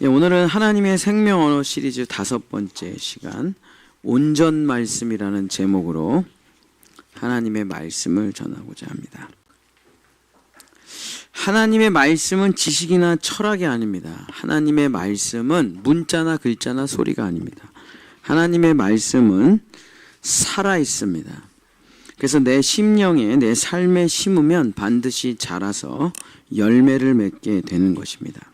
오늘은 하나님의 생명 언어 시리즈 5번째 시간 온전 말씀이라는 제목으로 하나님의 말씀을 전하고자 합니다. 하나님의 말씀은 지식이나 철학이 아닙니다. 하나님의 말씀은 문자나 글자나 소리가 아닙니다. 하나님의 말씀은 살아 있습니다. 그래서 내 심령에, 내 삶에 심으면 반드시 자라서 열매를 맺게 되는 것입니다.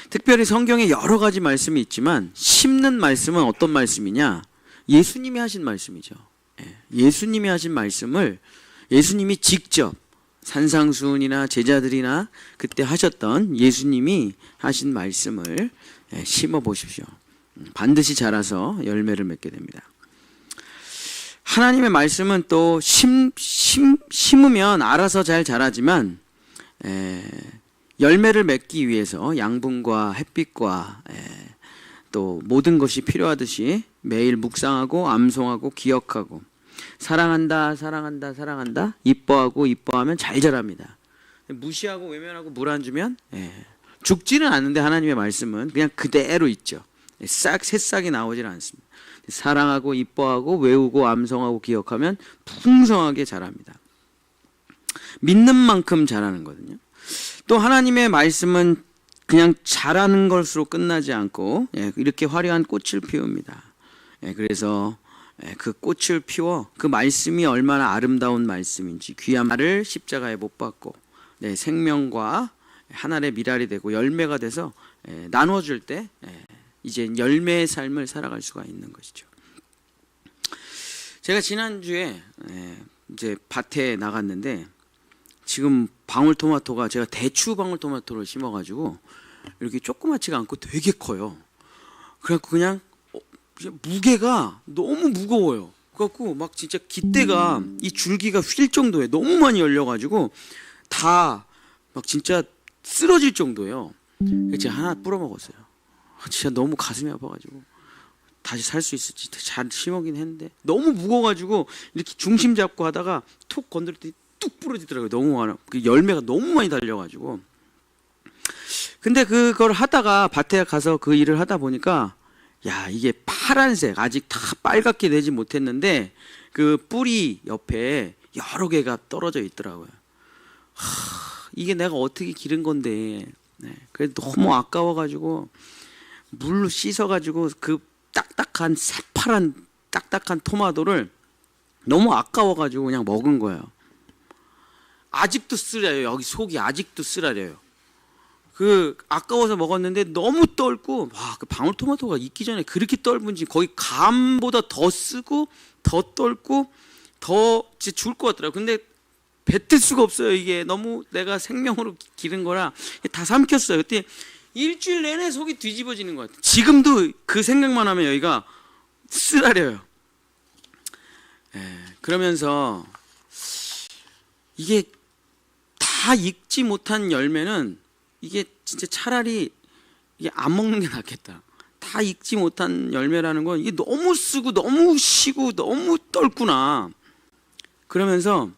특별히 성경에 여러 가지 말씀이 있지만 심는 말씀은 어떤 말씀이냐? 예수님이 하신 말씀이죠. 예수님이 하신 말씀을 예수님이 직접 산상수훈이나 제자들이나 그때 하셨던 예수님이 하신 말씀을 심어 보십시오. 반드시 자라서 열매를 맺게 됩니다. 하나님의 말씀은 또 심으면 알아서 잘 자라지만 열매를 맺기 위해서 양분과 햇빛과 또 모든 것이 필요하듯이 매일 묵상하고 암송하고 기억하고 사랑한다 이뻐하면 잘 자랍니다. 무시하고 외면하고 물 안 주면 죽지는 않는데 하나님의 말씀은 그냥 그대로 있죠. 새싹이 나오질 않습니다. 사랑하고 이뻐하고 외우고 암송하고 기억하면 풍성하게 자랍니다. 믿는 만큼 자라는 거거든요. 또 하나님의 말씀은 그냥 자라는 것으로 끝나지 않고 이렇게 화려한 꽃을 피웁니다. 그래서 그 꽃을 피워 그 말씀이 얼마나 아름다운 말씀인지 귀한 말을 십자가에 못 박고 생명과 하늘의 미랄이 되고 열매가 돼서 나눠줄 때 이제 열매의 삶을 살아갈 수가 있는 것이죠. 제가 지난주에 이제 밭에 나갔는데 지금 방울토마토가 제가 대추 방울토마토를 심어가지고 이렇게 조그맣지가 않고 되게 커요. 그래갖고 그냥 무게가 너무 무거워요. 그래갖고 막 진짜 깃대가 이 줄기가 휠 정도에 너무 많이 열려가지고 다 막 진짜 쓰러질 정도예요. 제가 하나 뿌려 먹었어요. 진짜 너무 가슴이 아파가지고 다시 살 수 있을지 잘 심어긴 했는데 너무 무거워가지고 이렇게 중심 잡고 하다가 툭 건드렸더니 뚝 부러지더라고요. 너무 많아. 그 열매가 너무 많이 달려가지고. 근데 그걸 하다가 밭에 가서 그 일을 하다 보니까 야, 이게 파란색, 아직 다 빨갛게 되지 못했는데 그 뿌리 옆에 여러 개가 떨어져 있더라고요. 이게 내가 어떻게 기른 건데. 그래서 너무 아까워가지고 물로 씻어가지고 그 딱딱한 새파란 딱딱한 토마토를 너무 아까워가지고 그냥 먹은 거예요. 아직도 쓰라려요. 여기 속이 아직도 쓰라려요. 그 아까워서 먹었는데 너무 떫고 와, 그 방울토마토가 익기 전에 그렇게 떫은지 거의 감보다 더 쓰고 더 떫고 더 진짜 죽을 것 같더라고요. 근데 뱉을 수가 없어요. 이게 너무 내가 생명으로 기른 거라 다 삼켰어요. 그때 일주일 내내 속이 뒤집어지는 것 같아요. 지금도 그 생각만 하면 여기가 쓰라려요. 그러면서 이게 다 익지 못한 열매는 이게 진짜 차라리 이게 안 먹는 게 낫겠다. 다 익지 못한 열매라는 건 이게 너무 쓰고 너무 시고 너무 떫구나. 그러면서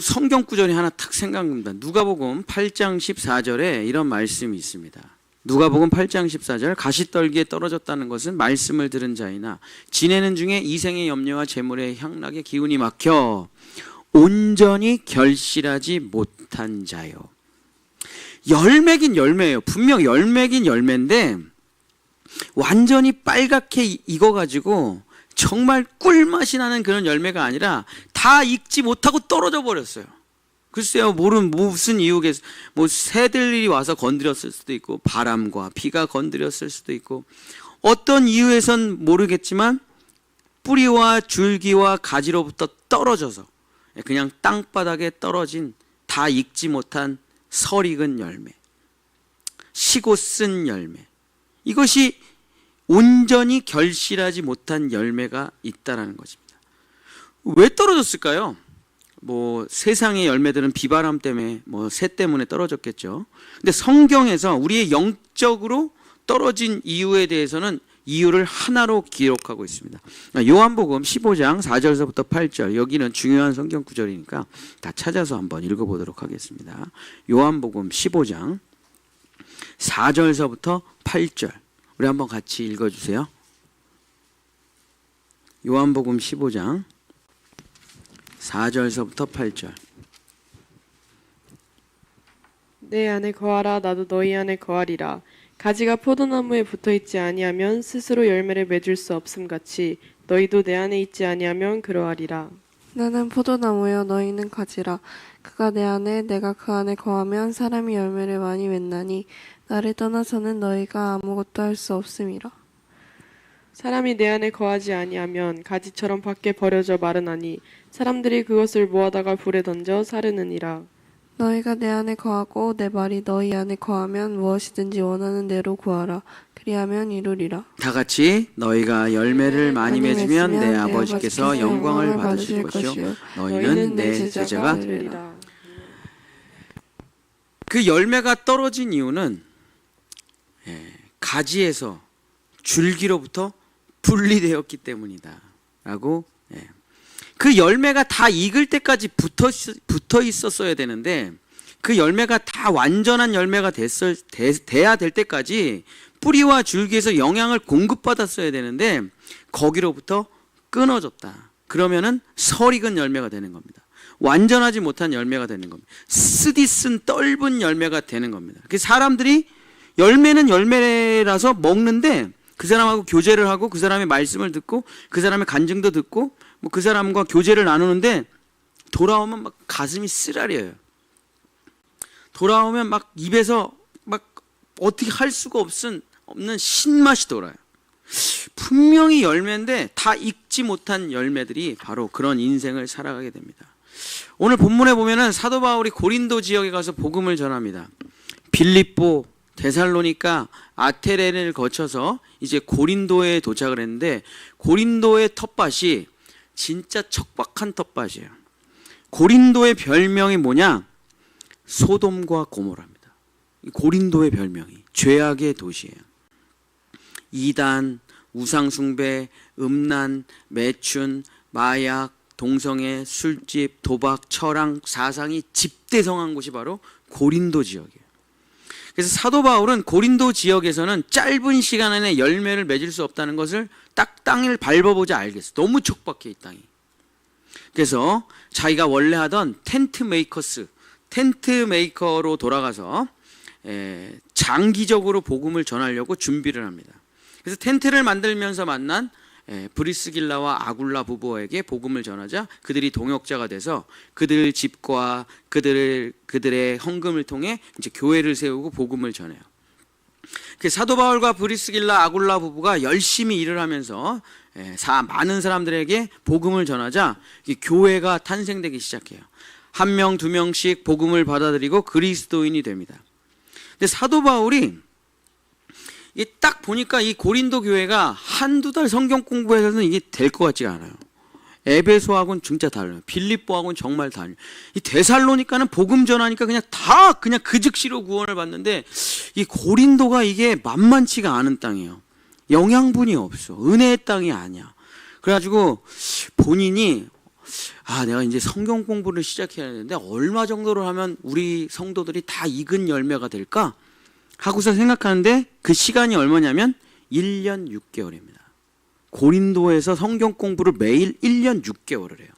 성경 구절이 하나 탁 생각납니다. 누가복음 8장 14절에 이런 말씀이 있습니다. 누가복음 8장 14절 가시떨기에 떨어졌다는 것은 말씀을 들은 자이나 지내는 중에 이생의 염려와 재물의 향락에 기운이 막혀 온전히 결실하지 못한 자요. 열매긴 열매예요. 분명 열매긴 열매인데 완전히 빨갛게 익어가지고 정말 꿀맛이 나는 그런 열매가 아니라 다 익지 못하고 떨어져 버렸어요. 글쎄요, 무슨 이유겠어요. 뭐 새들이 와서 건드렸을 수도 있고 바람과 비가 건드렸을 수도 있고 어떤 이유에선 모르겠지만 뿌리와 줄기와 가지로부터 떨어져서 그냥 땅바닥에 떨어진 다 익지 못한 설익은 열매, 시고 쓴 열매, 이것이 온전히 결실하지 못한 열매가 있다라는 것입니다. 왜 떨어졌을까요? 뭐 세상의 열매들은 비바람 때문에 새 때문에 떨어졌겠죠. 근데 성경에서 우리의 영적으로 떨어진 이유에 대해서는 이유를 하나로 기록하고 있습니다. 요한복음 15장 4절서부터 8절, 여기는 중요한 성경 구절이니까 다 찾아서 한번 읽어보도록 하겠습니다. 요한복음 15장 4절서부터 8절 우리 한번 같이 읽어주세요. 요한복음 15장 4절서부터 8절. 내 안에 거하라 나도 너희 안에 거하리라. 가지가 포도나무에 붙어있지 아니하면 스스로 열매를 맺을 수 없음 같이 너희도 내 안에 있지 아니하면 그러하리라. 나는 포도나무여 너희는 가지라. 그가 내 안에 내가 그 안에 거하면 사람이 열매를 많이 맺나니 나를 떠나서는 너희가 아무것도 할 수 없음이라. 사람이 내 안에 거하지 아니하면 가지처럼 밖에 버려져 마르나니 사람들이 그것을 모아다가 불에 던져 사르느니라. 너희가 내 안에 거하고 내 말이 너희 안에 거하면 무엇이든지 원하는 대로 구하라. 그리하면 이루리라. 다 같이 너희가 열매를 많이 맺으면 내 아버지께서 영광을 받으실 것이요 너희는 내 제자가 되리라. 그 열매가 떨어진 이유는 가지에서 줄기로부터 분리되었기 때문이다 라고. 그 열매가 다 익을 때까지 붙어 있었어야 되는데 그 열매가 다 완전한 열매가 돼야 될 때까지 뿌리와 줄기에서 영향을 공급받았어야 되는데 거기로부터 끊어졌다. 그러면은 설익은 열매가 되는 겁니다. 완전하지 못한 열매가 되는 겁니다. 쓰디쓴 떫은 열매가 되는 겁니다. 그 사람들이 열매는 열매라서 먹는데 그 사람하고 교제를 하고 그 사람의 말씀을 듣고 그 사람의 간증도 듣고 뭐 그 사람과 교제를 나누는데 돌아오면 막 가슴이 쓰라려요. 돌아오면 막 입에서 막 어떻게 할 수가 없는 신맛이 돌아요. 분명히 열매인데 다 익지 못한 열매들이 바로 그런 인생을 살아가게 됩니다. 오늘 본문에 보면은 사도 바울이 고린도 지역에 가서 복음을 전합니다. 빌립보, 데살로니가, 아테네를 거쳐서 이제 고린도에 도착을 했는데 고린도의 텃밭이 진짜 척박한 텃밭이에요. 고린도의 별명이 뭐냐? 소돔과 고모라입니다. 고린도의 별명이 죄악의 도시예요. 이단, 우상숭배, 음란, 매춘, 마약, 동성애, 술집, 도박, 철학, 사상이 집대성한 곳이 바로 고린도 지역이에요. 그래서 사도 바울은 고린도 지역에서는 짧은 시간 안에 열매를 맺을 수 없다는 것을 딱 땅을 밟아보자 알겠어. 너무 척박해 이 땅이. 그래서 자기가 원래 하던 텐트 메이커로 돌아가서 장기적으로 복음을 전하려고 준비를 합니다. 그래서 텐트를 만들면서 만난 브리스길라와 아굴라 부부에게 복음을 전하자 그들이 동역자가 돼서 그들 집과 그들의 헌금을 통해 이제 교회를 세우고 복음을 전해요. 사도 바울과 브리스길라 아굴라 부부가 열심히 일을 하면서 많은 사람들에게 복음을 전하자 교회가 탄생되기 시작해요. 한 명, 두 명씩 복음을 받아들이고 그리스도인이 됩니다. 근데 사도 바울이 딱 보니까 이 고린도 교회가 한두 달 성경 공부해서는 이게 될 것 같지가 않아요. 에베소하고는 진짜 달라요. 빌립보하고는 정말 달라요. 이 데살로니가는 복음 전하니까 그냥 그 즉시로 구원을 받는데 이 고린도가 이게 만만치가 않은 땅이에요. 영양분이 없어. 은혜의 땅이 아니야. 그래가지고 본인이 내가 이제 성경 공부를 시작해야 되는데 얼마 정도로 하면 우리 성도들이 다 익은 열매가 될까? 하고서 생각하는데 그 시간이 얼마냐면 1년 6개월입니다. 고린도에서 성경 공부를 매일 1년 6개월을 해요.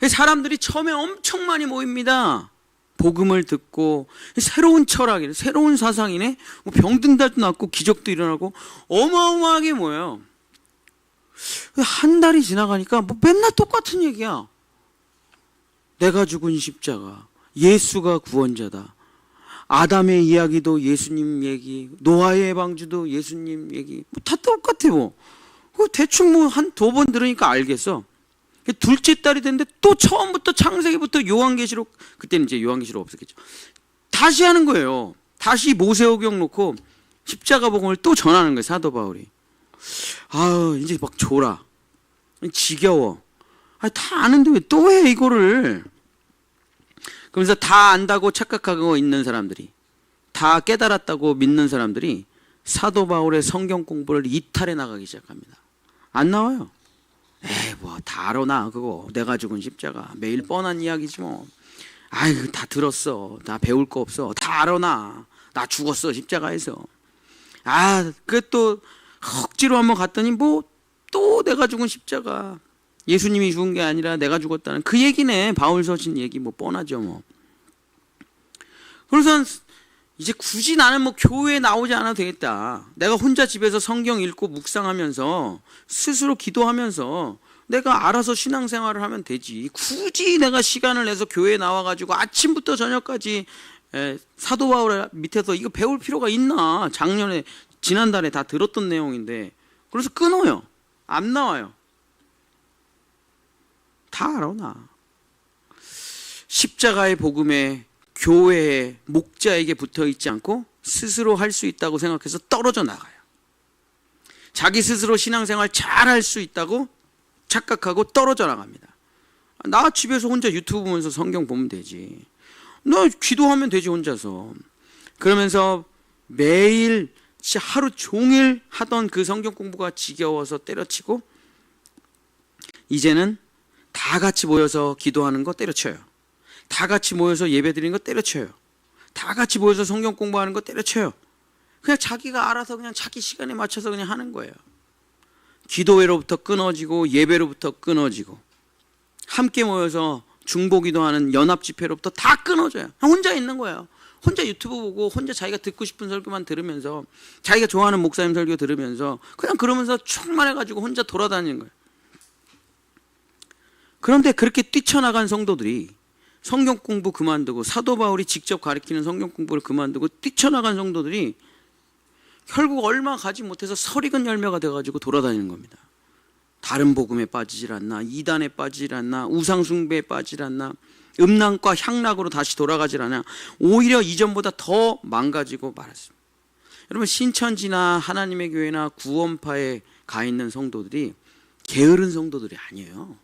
사람들이 처음에 엄청 많이 모입니다. 복음을 듣고 새로운 철학이네, 새로운 사상이네, 병든 자도 낫고 기적도 일어나고 어마어마하게 모여요. 한 달이 지나가니까 맨날 똑같은 얘기야. 내가 죽은 십자가, 예수가 구원자다. 아담의 이야기도 예수님 얘기, 노아의 방주도 예수님 얘기, 다 똑같아 대충 한 두 번 들으니까 알겠어. 둘째 딸이 됐는데 또 처음부터 창세기부터 요한계시록, 그때는 이제 요한계시록 없었겠죠. 다시 하는 거예요. 다시 모세오경 놓고 십자가 복음을 또 전하는 거예요, 사도 바울이. 이제 막 졸아. 지겨워. 다 아는데 왜 또 해 이거를. 그러면서 다 안다고 착각하고 있는 사람들이, 다 깨달았다고 믿는 사람들이 사도 바울의 성경 공부를 이탈해 나가기 시작합니다. 안 나와요. 다 알아 나 그거. 내가 죽은 십자가 매일 뻔한 이야기지 뭐. 다 들었어. 나 배울 거 없어. 다 알아 나. 나 죽었어 십자가에서. 그 또 억지로 한번 갔더니 뭐 또 내가 죽은 십자가. 예수님이 죽은 게 아니라 내가 죽었다는 그 얘기네. 바울 서신 얘기 뭐 뻔하죠 뭐. 그래서 이제 굳이 나는 뭐 교회에 나오지 않아도 되겠다. 내가 혼자 집에서 성경 읽고 묵상하면서 스스로 기도하면서 내가 알아서 신앙생활을 하면 되지. 굳이 내가 시간을 내서 교회에 나와가지고 아침부터 저녁까지 사도 바울 밑에서 이거 배울 필요가 있나. 지난달에 다 들었던 내용인데. 그래서 끊어요. 안 나와요. 다 알아 나. 십자가의 복음에 교회에 목자에게 붙어있지 않고 스스로 할 수 있다고 생각해서 떨어져 나가요. 자기 스스로 신앙생활 잘 할 수 있다고 착각하고 떨어져 나갑니다. 나 집에서 혼자 유튜브 보면서 성경 보면 되지. 나 기도하면 되지 혼자서. 그러면서 매일 하루 종일 하던 그 성경 공부가 지겨워서 때려치고 이제는 다 같이 모여서 기도하는 거 때려쳐요. 다 같이 모여서 예배 드리는 거 때려쳐요. 다 같이 모여서 성경 공부하는 거 때려쳐요. 그냥 자기가 알아서 그냥 자기 시간에 맞춰서 그냥 하는 거예요. 기도회로부터 끊어지고 예배로부터 끊어지고 함께 모여서 중보기도하는 연합집회로부터 다 끊어져요. 혼자 있는 거예요. 혼자 유튜브 보고 혼자 자기가 듣고 싶은 설교만 들으면서 자기가 좋아하는 목사님 설교 들으면서 그냥 그러면서 충만해가지고 혼자 돌아다니는 거예요. 그런데 그렇게 뛰쳐나간 성도들이 성경 공부 그만두고 사도 바울이 직접 가르치는 성경 공부를 그만두고 뛰쳐나간 성도들이 결국 얼마 가지 못해서 설익은 열매가 돼가지고 돌아다니는 겁니다. 다른 복음에 빠지질 않나, 이단에 빠지질 않나, 우상숭배에 빠지질 않나, 음란과 향락으로 다시 돌아가질 않아. 오히려 이전보다 더 망가지고 말았습니다. 여러분 신천지나 하나님의 교회나 구원파에 가 있는 성도들이 게으른 성도들이 아니에요.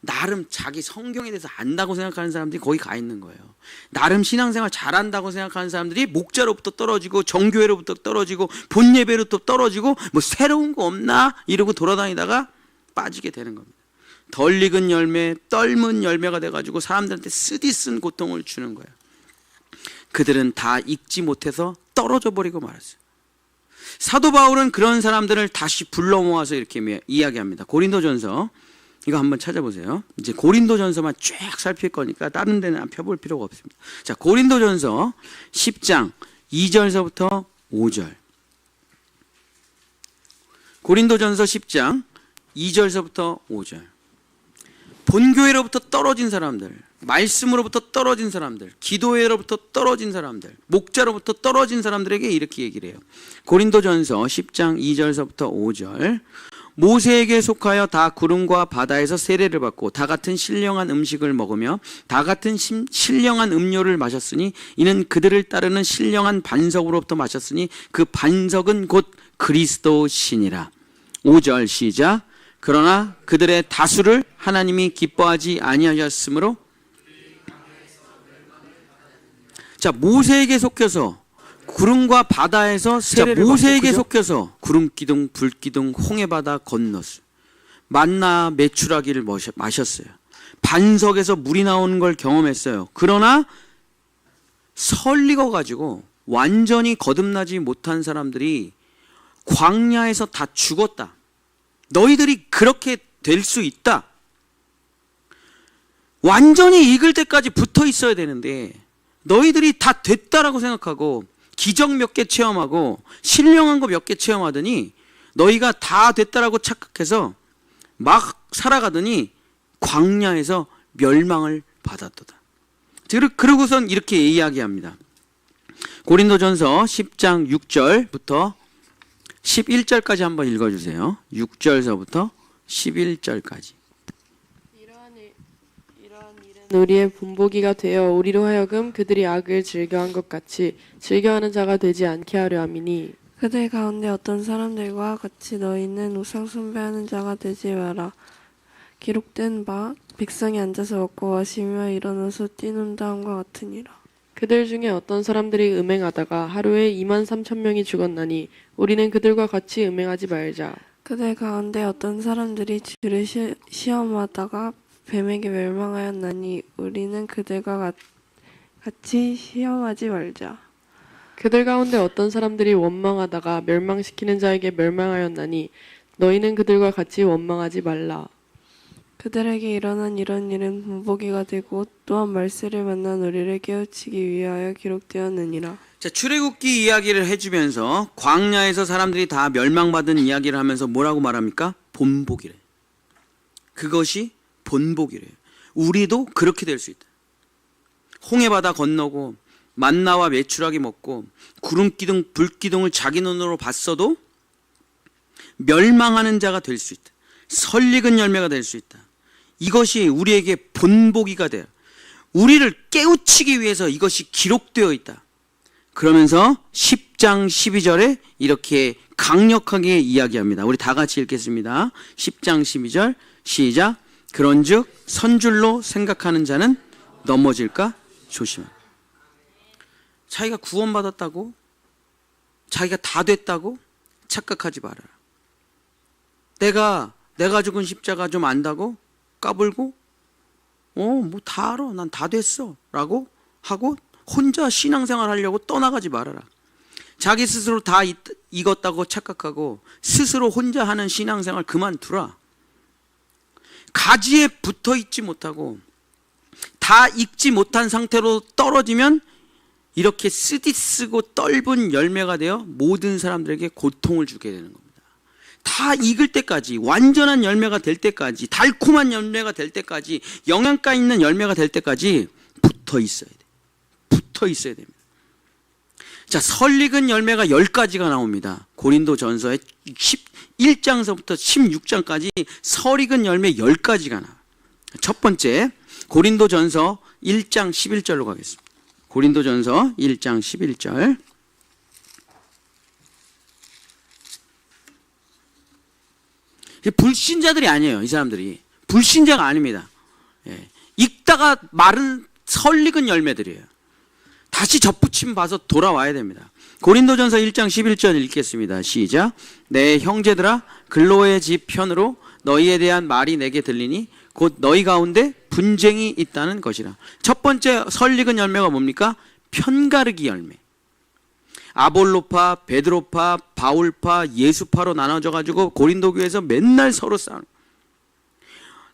나름 자기 성경에 대해서 안다고 생각하는 사람들이 거기 가 있는 거예요. 나름 신앙생활 잘한다고 생각하는 사람들이 목자로부터 떨어지고 정교회로부터 떨어지고 본예배로부터 떨어지고 뭐 새로운 거 없나 이러고 돌아다니다가 빠지게 되는 겁니다. 덜 익은 열매, 떫은 열매가 돼가지고 사람들한테 쓰디쓴 고통을 주는 거예요. 그들은 다 익지 못해서 떨어져 버리고 말았어요. 사도 바울은 그런 사람들을 다시 불러 모아서 이렇게 이야기합니다. 고린도전서 이거 한번 찾아보세요. 이제 고린도전서만 쫙 살필 거니까 다른 데는 펴볼 필요가 없습니다. 자, 고린도전서 10장 2절서부터 5절. 고린도전서 10장 2절서부터 5절. 본교회로부터 떨어진 사람들, 말씀으로부터 떨어진 사람들, 기도회로부터 떨어진 사람들, 목자로부터 떨어진 사람들에게 이렇게 얘기를 해요. 고린도전서 10장 2절서부터 5절. 모세에게 속하여 다 구름과 바다에서 세례를 받고 다 같은 신령한 음식을 먹으며 다 같은 신령한 음료를 마셨으니 이는 그들을 따르는 신령한 반석으로부터 마셨으니 그 반석은 곧 그리스도시니라. 5절 시작. 그러나 그들의 다수를 하나님이 기뻐하지 아니하셨으므로 자 모세에게 속혀서 구름과 바다에서 세례를 모세에게 속혀서 구름 기둥 불 기둥 홍해 바다 건넜어요. 만나 메추라기를 마셨어요. 반석에서 물이 나오는 걸 경험했어요. 그러나 설익어 가지고 완전히 거듭나지 못한 사람들이 광야에서 다 죽었다. 너희들이 그렇게 될 수 있다. 완전히 익을 때까지 붙어 있어야 되는데 너희들이 다 됐다라고 생각하고 기적 몇 개 체험하고 신령한 거 몇 개 체험하더니 너희가 다 됐다라고 착각해서 막 살아가더니 광야에서 멸망을 받았도다. 그러고선 이렇게 이야기합니다. 고린도전서 10장 6절부터 11절까지 한번 읽어주세요. 6절서부터 11절까지. 이러한 일은 우리의 본보기가 되어 우리로 하여금 그들이 악을 즐겨한 것 같이 즐겨하는 자가 되지 않게 하려 함이니 그들 가운데 어떤 사람들과 같이 너희는 우상 숭배하는 자가 되지 마라. 기록된 바 백성이 앉아서 먹고 마시며 일어나서 뛰는다 함과 같으니라. 그들 중에 어떤 사람들이 음행하다가 하루에 23,000명이 죽었나니 우리는 그들과 같이 음행하지 말자. 그들 가운데 어떤 사람들이 주를 시험하다가 뱀에게 멸망하였나니 우리는 그들과 같이 시험하지 말자. 그들 가운데 어떤 사람들이 원망하다가 멸망시키는 자에게 멸망하였나니 너희는 그들과 같이 원망하지 말라. 그들에게 일어난 이런 일은 본보기가 되고 또한 말세를 만난 우리를 깨우치기 위하여 기록되었느니라. 자, 출애굽기 이야기를 해주면서 광야에서 사람들이 다 멸망받은 이야기를 하면서 뭐라고 말합니까? 본보기래. 그것이 본보기래. 우리도 그렇게 될 수 있다. 홍해바다 건너고 만나와 메추라기 먹고 구름기둥 불기둥을 자기 눈으로 봤어도 멸망하는 자가 될 수 있다. 설익은 열매가 될 수 있다. 이것이 우리에게 본보기가 돼요. 우리를 깨우치기 위해서 이것이 기록되어 있다. 그러면서 10장 12절에 이렇게 강력하게 이야기합니다. 우리 다 같이 읽겠습니다. 10장 12절 시작. 그런즉 선줄로 생각하는 자는 넘어질까 조심하라. 자기가 구원받았다고, 자기가 다 됐다고 착각하지 말아라. 내가 죽은 십자가 좀 안다고 까불고 뭐 다 알아, 난 다 됐어 라고 하고 혼자 신앙생활 하려고 떠나가지 말아라. 자기 스스로 다 익었다고 착각하고 스스로 혼자 하는 신앙생활 그만두라. 가지에 붙어있지 못하고 다 익지 못한 상태로 떨어지면 이렇게 쓰디쓰고 떫은 열매가 되어 모든 사람들에게 고통을 주게 되는 겁니다. 다 익을 때까지, 완전한 열매가 될 때까지, 달콤한 열매가 될 때까지, 영양가 있는 열매가 될 때까지 붙어 있어야 돼. 붙어 있어야 됩니다. 자, 설익은 열매가 10가지가 나옵니다. 고린도전서의 1장서부터 16장까지 설익은 열매 10가지가 나와요. 첫 번째, 고린도전서 1장 11절로 가겠습니다. 고린도전서 1장 11절. 불신자들이 아니에요. 이 사람들이 불신자가 아닙니다. 읽다가 마른 설익은 열매들이에요. 다시 접붙임 봐서 돌아와야 됩니다. 고린도전서 1장 11절 읽겠습니다. 시작. 내 형제들아, 글로의 집 편으로 너희에 대한 말이 내게 들리니 곧 너희 가운데 분쟁이 있다는 것이라. 첫 번째 설익은 열매가 뭡니까? 편가르기 열매. 아볼로파, 베드로파, 바울파, 예수파로 나눠져 가지고 고린도 교회에서 맨날 서로 싸우는.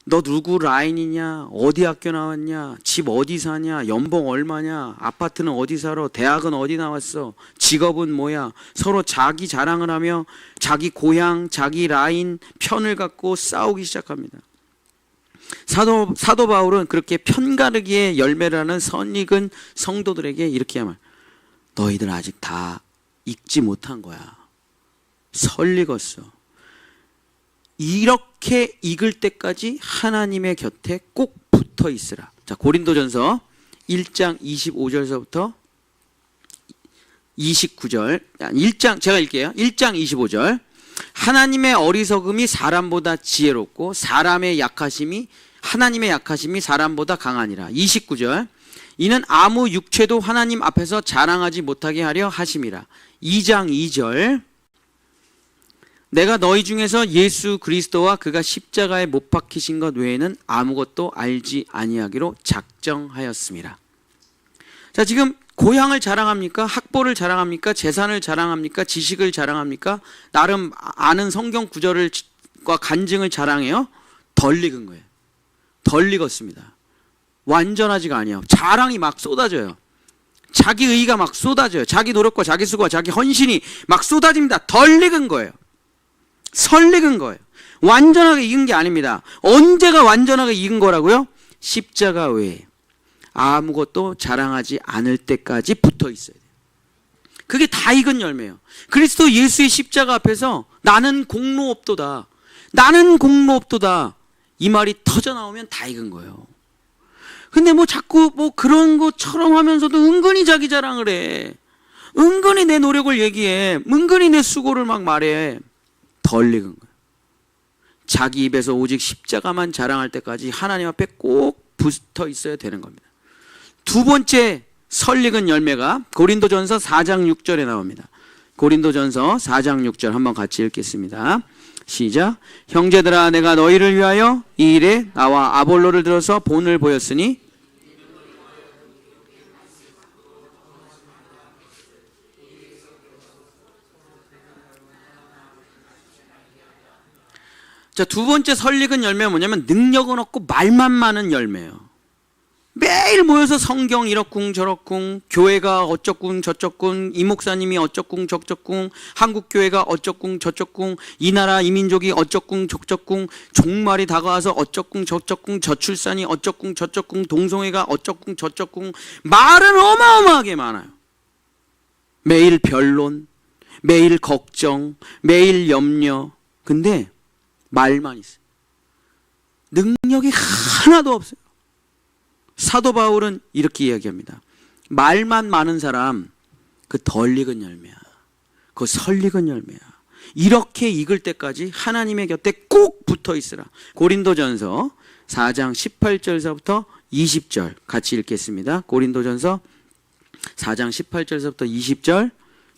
너 누구 라인이냐? 어디 학교 나왔냐? 집 어디 사냐? 연봉 얼마냐? 아파트는 어디 살아? 대학은 어디 나왔어? 직업은 뭐야? 서로 자기 자랑을 하며 자기 고향, 자기 라인 편을 갖고 싸우기 시작합니다. 사도 바울은 그렇게 편가르기의 열매라는 선익은 성도들에게 이렇게 하면, 너희들 아직 다 익지 못한 거야. 설익었어. 이렇게 익을 때까지 하나님의 곁에 꼭 붙어 있으라. 자, 고린도전서 1장 25절서부터 29절. 1장 제가 읽게요. 1장 25절. 하나님의 어리석음이 사람보다 지혜롭고 하나님의 약하심이 사람보다 강하니라. 29절. 이는 아무 육체도 하나님 앞에서 자랑하지 못하게 하려 하심이라. 2장 2절. 내가 너희 중에서 예수 그리스도와 그가 십자가에 못 박히신 것 외에는 아무것도 알지 아니하기로 작정하였습니다. 자, 지금 고향을 자랑합니까? 학벌을 자랑합니까? 재산을 자랑합니까? 지식을 자랑합니까? 나름 아는 성경 구절과 간증을 자랑해요? 덜 익은 거예요. 덜 익었습니다. 완전하지가 아니에요. 자랑이 막 쏟아져요. 자기 의의가 막 쏟아져요. 자기 노력과 자기 수고와 자기 헌신이 막 쏟아집니다. 덜 익은 거예요. 설익은 거예요. 완전하게 익은 게 아닙니다. 언제가 완전하게 익은 거라고요? 십자가 외에 아무것도 자랑하지 않을 때까지 붙어 있어야 돼요. 그게 다 익은 열매예요. 그리스도 예수의 십자가 앞에서 나는 공로 없도다. 나는 공로 없도다. 이 말이 터져 나오면 다 익은 거예요. 근데 자꾸 그런 것처럼 하면서도 은근히 자기 자랑을 해. 은근히 내 노력을 얘기해. 은근히 내 수고를 막 말해. 덜 익은 거예요. 자기 입에서 오직 십자가만 자랑할 때까지 하나님 앞에 꼭 붙어 있어야 되는 겁니다. 두 번째 설익은 열매가 고린도전서 4장 6절에 나옵니다. 고린도전서 4장 6절 한번 같이 읽겠습니다. 시작. 형제들아, 내가 너희를 위하여 이 일에 나와 아볼로를 들어서 본을 보였으니 자, 두 번째 설익은 열매가 뭐냐면 능력은 없고 말만 많은 열매예요. 매일 모여서 성경 이렇쿵 저렇쿵, 교회가 어쩌쿵 저쩌쿵, 이 목사님이 어쩌쿵 저쩌쿵, 한국교회가 어쩌쿵 저쩌쿵, 이 나라 이 민족이 어쩌쿵 저쩌쿵, 종말이 다가와서 어쩌쿵 저쩌쿵, 저출산이 어쩌쿵 저쩌쿵, 동성애가 어쩌쿵 저쩌쿵, 말은 어마어마하게 많아요. 매일 변론, 매일 걱정, 매일 염려. 근데 말만 있어요. 능력이 하나도 없어요. 사도 바울은 이렇게 이야기합니다. 말만 많은 사람, 그 덜 익은 열매야. 그 설익은 열매야. 이렇게 익을 때까지 하나님의 곁에 꼭 붙어 있으라. 고린도전서 4장 18절서부터 20절 같이 읽겠습니다. 고린도전서 4장 18절서부터 20절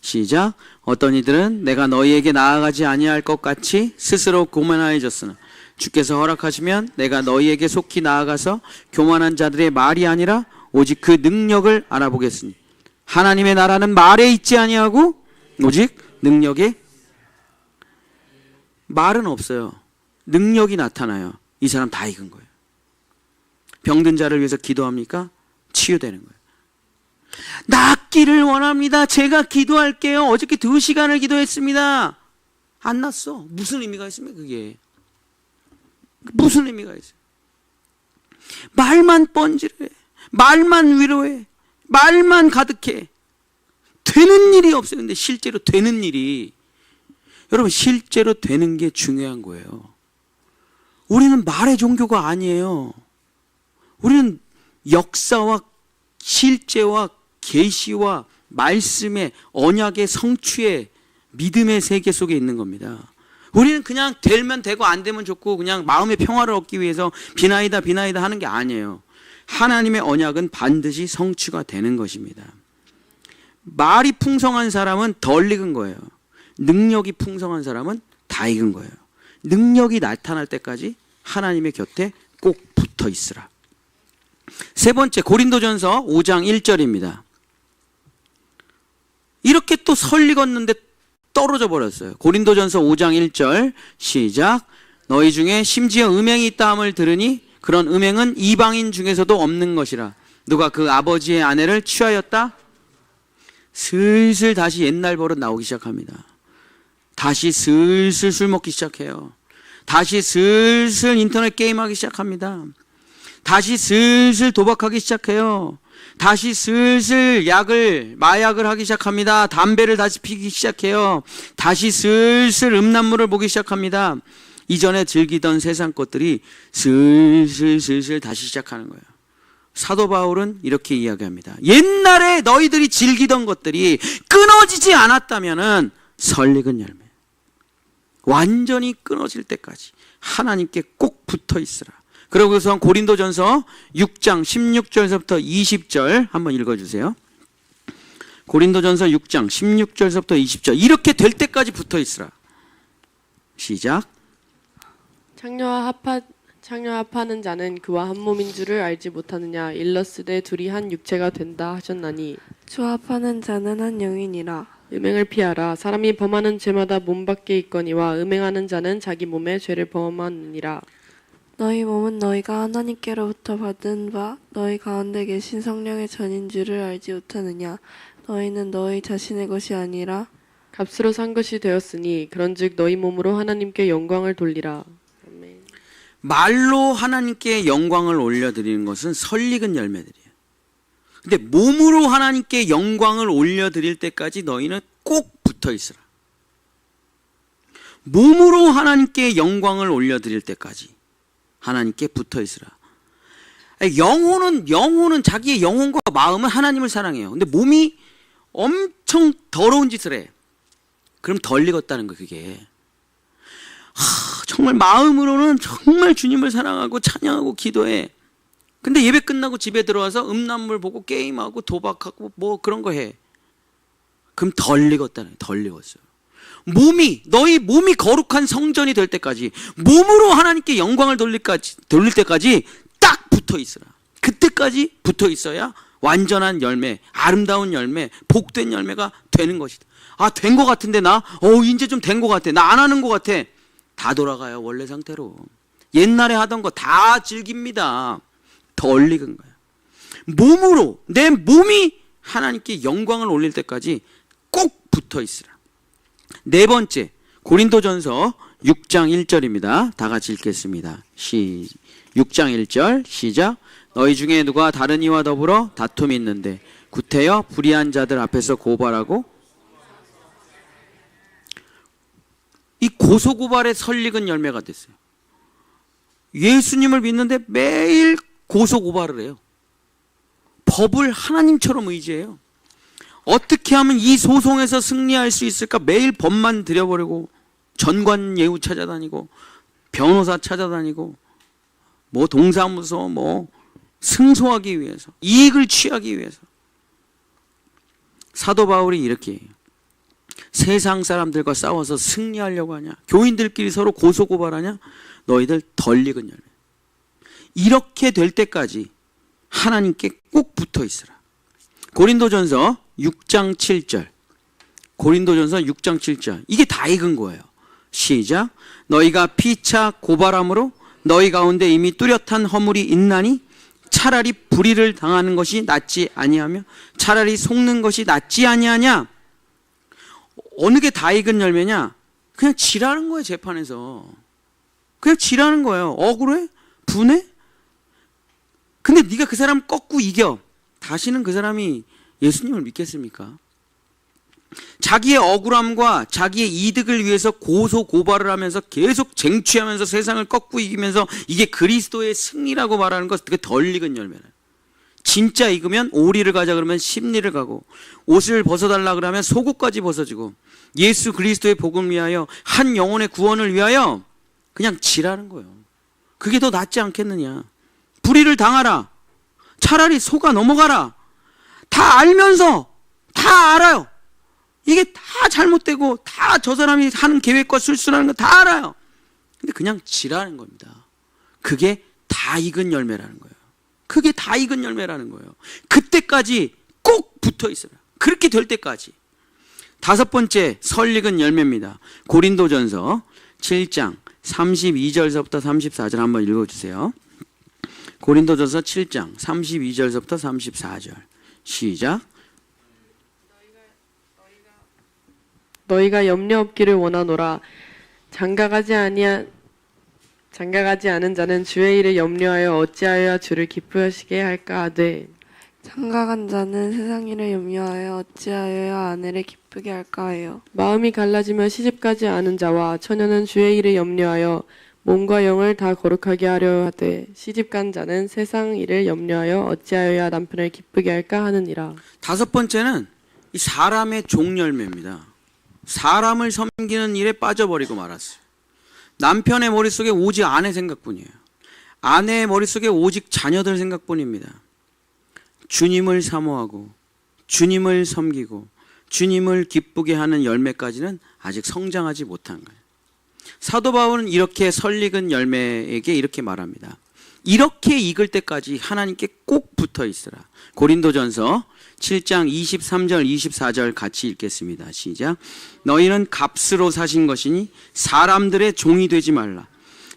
시작. 어떤 이들은 내가 너희에게 나아가지 아니할 것 같이 스스로 교만하여졌으나 주께서 허락하시면 내가 너희에게 속히 나아가서 교만한 자들의 말이 아니라 오직 그 능력을 알아보겠으니 하나님의 나라는 말에 있지 아니하고 오직 능력에. 말은 없어요. 능력이 나타나요. 이 사람 다 익은 거예요. 병든 자를 위해서 기도합니까? 치유되는 거예요. 낫기를 원합니다. 제가 기도할게요. 어저께 2시간을 기도했습니다. 안 낫어. 무슨 의미가 있습니까 그게? 무슨 의미가 있어요? 말만 번지르해, 말만 위로해, 말만 가득해. 되는 일이 없어요. 근데 실제로 되는 일이, 여러분 실제로 되는 게 중요한 거예요. 우리는 말의 종교가 아니에요. 우리는 역사와 실제와 계시와 말씀의 언약의 성취의 믿음의 세계 속에 있는 겁니다. 우리는 그냥 되면 되고 안 되면 좋고 그냥 마음의 평화를 얻기 위해서 비나이다 하는 게 아니에요. 하나님의 언약은 반드시 성취가 되는 것입니다. 말이 풍성한 사람은 덜 익은 거예요. 능력이 풍성한 사람은 다 익은 거예요. 능력이 나타날 때까지 하나님의 곁에 꼭 붙어 있으라. 세 번째, 고린도전서 5장 1절입니다. 이렇게 또 설익었는데 떨어져 버렸어요. 고린도전서 5장 1절 시작. 너희 중에 심지어 음행이 있다함을 들으니 그런 음행은 이방인 중에서도 없는 것이라. 누가 그 아버지의 아내를 취하였다? 슬슬 다시 옛날 버릇 나오기 시작합니다. 다시 슬슬 술 먹기 시작해요. 다시 슬슬 인터넷 게임하기 시작합니다. 다시 슬슬 도박하기 시작해요. 다시 슬슬 마약을 하기 시작합니다. 담배를 다시 피기 시작해요. 다시 슬슬 음란물을 보기 시작합니다. 이전에 즐기던 세상 것들이 슬슬 다시 시작하는 거예요. 사도 바울은 이렇게 이야기합니다. 옛날에 너희들이 즐기던 것들이 끊어지지 않았다면은 설익은 열매. 완전히 끊어질 때까지 하나님께 꼭 붙어 있으라. 그러고서 고린도전서 6장 16절서부터 20절 한번 읽어주세요. 고린도전서 6장 16절서부터 20절. 이렇게 될 때까지 붙어 있으라. 시작. 창녀와 합하는 자는 그와 한 몸인 줄을 알지 못하느냐. 일러스되 둘이 한 육체가 된다 하셨나니 조합하는 자는 한 영이니라. 음행을 피하라. 사람이 범하는 죄마다 몸 밖에 있거니와 음행하는 자는 자기 몸에 죄를 범하느니라. 너희 몸은 너희가 하나님께로부터 받은 바 너희 가운데 계신 성령의 전인 줄을 알지 못하느냐. 너희는 너희 자신의 것이 아니라 값으로 산 것이 되었으니 그런즉 너희 몸으로 하나님께 영광을 돌리라. 아멘. 말로 하나님께 영광을 올려드리는 것은 설익은 열매들이에요. 근데 몸으로 하나님께 영광을 올려드릴 때까지 너희는 꼭 붙어 있으라. 몸으로 하나님께 영광을 올려드릴 때까지 하나님께 붙어 있으라. 영혼은 자기의 영혼과 마음은 하나님을 사랑해요. 근데 몸이 엄청 더러운 짓을 해. 그럼 덜 익었다는 거 그게. 정말 마음으로는 정말 주님을 사랑하고 찬양하고 기도해. 근데 예배 끝나고 집에 들어와서 음란물 보고 게임하고 도박하고 뭐 그런 거 해. 그럼 덜 익었다는 거예요. 덜 익었어요. 너희 몸이 거룩한 성전이 될 때까지, 몸으로 하나님께 영광을 돌릴 때까지 딱 붙어 있으라. 그때까지 붙어 있어야 완전한 열매, 아름다운 열매, 복된 열매가 되는 것이다. 된 것 같은데 이제 좀 된 것 같아. 나 안 하는 것 같아. 다 돌아가요. 원래 상태로. 옛날에 하던 거 다 즐깁니다. 덜 익은 거예요. 몸으로 내 몸이 하나님께 영광을 올릴 때까지 꼭 붙어 있으라. 네 번째, 고린도전서 6장 1절입니다. 다 같이 읽겠습니다. 6장 1절 시작. 너희 중에 누가 다른 이와 더불어 다툼이 있는데 구태여 불의한 자들 앞에서 고발하고. 이 고소고발의 설익은 열매가 됐어요. 예수님을 믿는데 매일 고소고발을 해요. 법을 하나님처럼 의지해요. 어떻게 하면 이 소송에서 승리할 수 있을까? 매일 법만 들여버리고 전관 예우 찾아다니고 변호사 찾아다니고 뭐 동사무소 뭐 승소하기 위해서, 이익을 취하기 위해서. 사도 바울이 이렇게 해요. 세상 사람들과 싸워서 승리하려고 하냐? 교인들끼리 서로 고소고발하냐? 너희들 덜 익은 열매. 이렇게 될 때까지 하나님께 꼭 붙어 있으라. 고린도전서 6장 7절. 고린도전서 6장 7절. 이게 다 익은 거예요. 시작. 너희가 피차 고발함으로 너희 가운데 이미 뚜렷한 허물이 있나니 차라리 불의를 당하는 것이 낫지 아니하며 차라리 속는 것이 낫지 아니하냐. 어느 게 다 익은 열매냐? 그냥 지라는 거예요. 재판에서 그냥 지라는 거예요. 억울해? 분해? 근데 네가 그 사람 꺾고 이겨. 다시는 그 사람이 예수님을 믿겠습니까? 자기의 억울함과 자기의 이득을 위해서 고소 고발을 하면서 계속 쟁취하면서 세상을 꺾고 이기면서 이게 그리스도의 승리라고 말하는 것, 그게 덜 익은 열매라. 진짜 익으면 오리를 가자 그러면 십리를 가고, 옷을 벗어달라 그러면 속옷까지 벗어지고, 예수 그리스도의 복음을 위하여 한 영혼의 구원을 위하여 그냥 지라는 거예요. 그게 더 낫지 않겠느냐. 불의를 당하라. 차라리 속아 넘어가라. 다 알면서, 다 알아요. 이게 다 잘못되고 다 저 사람이 하는 계획과 술수라는 거 다 알아요. 근데 그냥 지라는 겁니다. 그게 다 익은 열매라는 거예요. 그게 다 익은 열매라는 거예요. 그때까지 꼭 붙어 있어요. 그렇게 될 때까지. 다섯 번째 설익은 열매입니다. 고린도전서 7장 32절서부터 34절 한번 읽어주세요. 고린도전서 7장 32절서부터 34절 시작. 너희가 염려 없기를 원하노라. 장가가지 않은 자는 주의 일을 염려하여 어찌하여 주를 기쁘시게 할까 하되, 장가간 자는 세상 일을 염려하여 어찌하여 아내를 기쁘게 할까 해요. 마음이 갈라지며 시집가지 않은 자와 처녀는 주의 일을 염려하여 몸과 영을 다 거룩하게 하려 하되, 시집간 자는 세상 일을 염려하여 어찌하여 남편을 기쁘게 할까 하느니라. 다섯 번째는 이 사람의 종열매입니다. 사람을 섬기는 일에 빠져버리고 말았어요. 남편의 머릿속에 오직 아내 생각뿐이에요. 아내의 머릿속에 오직 자녀들 생각뿐입니다. 주님을 사모하고 주님을 섬기고 주님을 기쁘게 하는 열매까지는 아직 성장하지 못한 거예요. 사도 바울은 이렇게 설익은 열매에게 이렇게 말합니다. 이렇게 익을 때까지 하나님께 꼭 붙어 있으라. 고린도전서 7장 23절 24절 같이 읽겠습니다. 시작. 너희는 값으로 사신 것이니 사람들의 종이 되지 말라.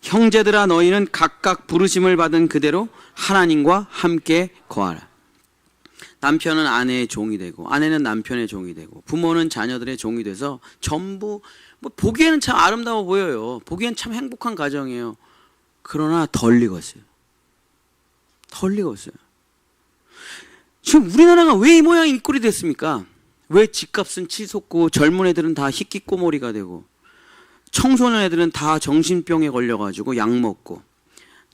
형제들아 너희는 각각 부르심을 받은 그대로 하나님과 함께 거하라. 남편은 아내의 종이 되고 아내는 남편의 종이 되고 부모는 자녀들의 종이 돼서 전부 뭐 보기에는 참 아름다워 보여요. 보기엔 참 행복한 가정이에요. 그러나 덜 익었어요. 덜 익었어요. 지금 우리나라가 왜 이 모양이 이 꼴이 됐습니까? 왜 집값은 치솟고 젊은 애들은 다 희끼꼬머리가 되고 청소년 애들은 다 정신병에 걸려가지고 약 먹고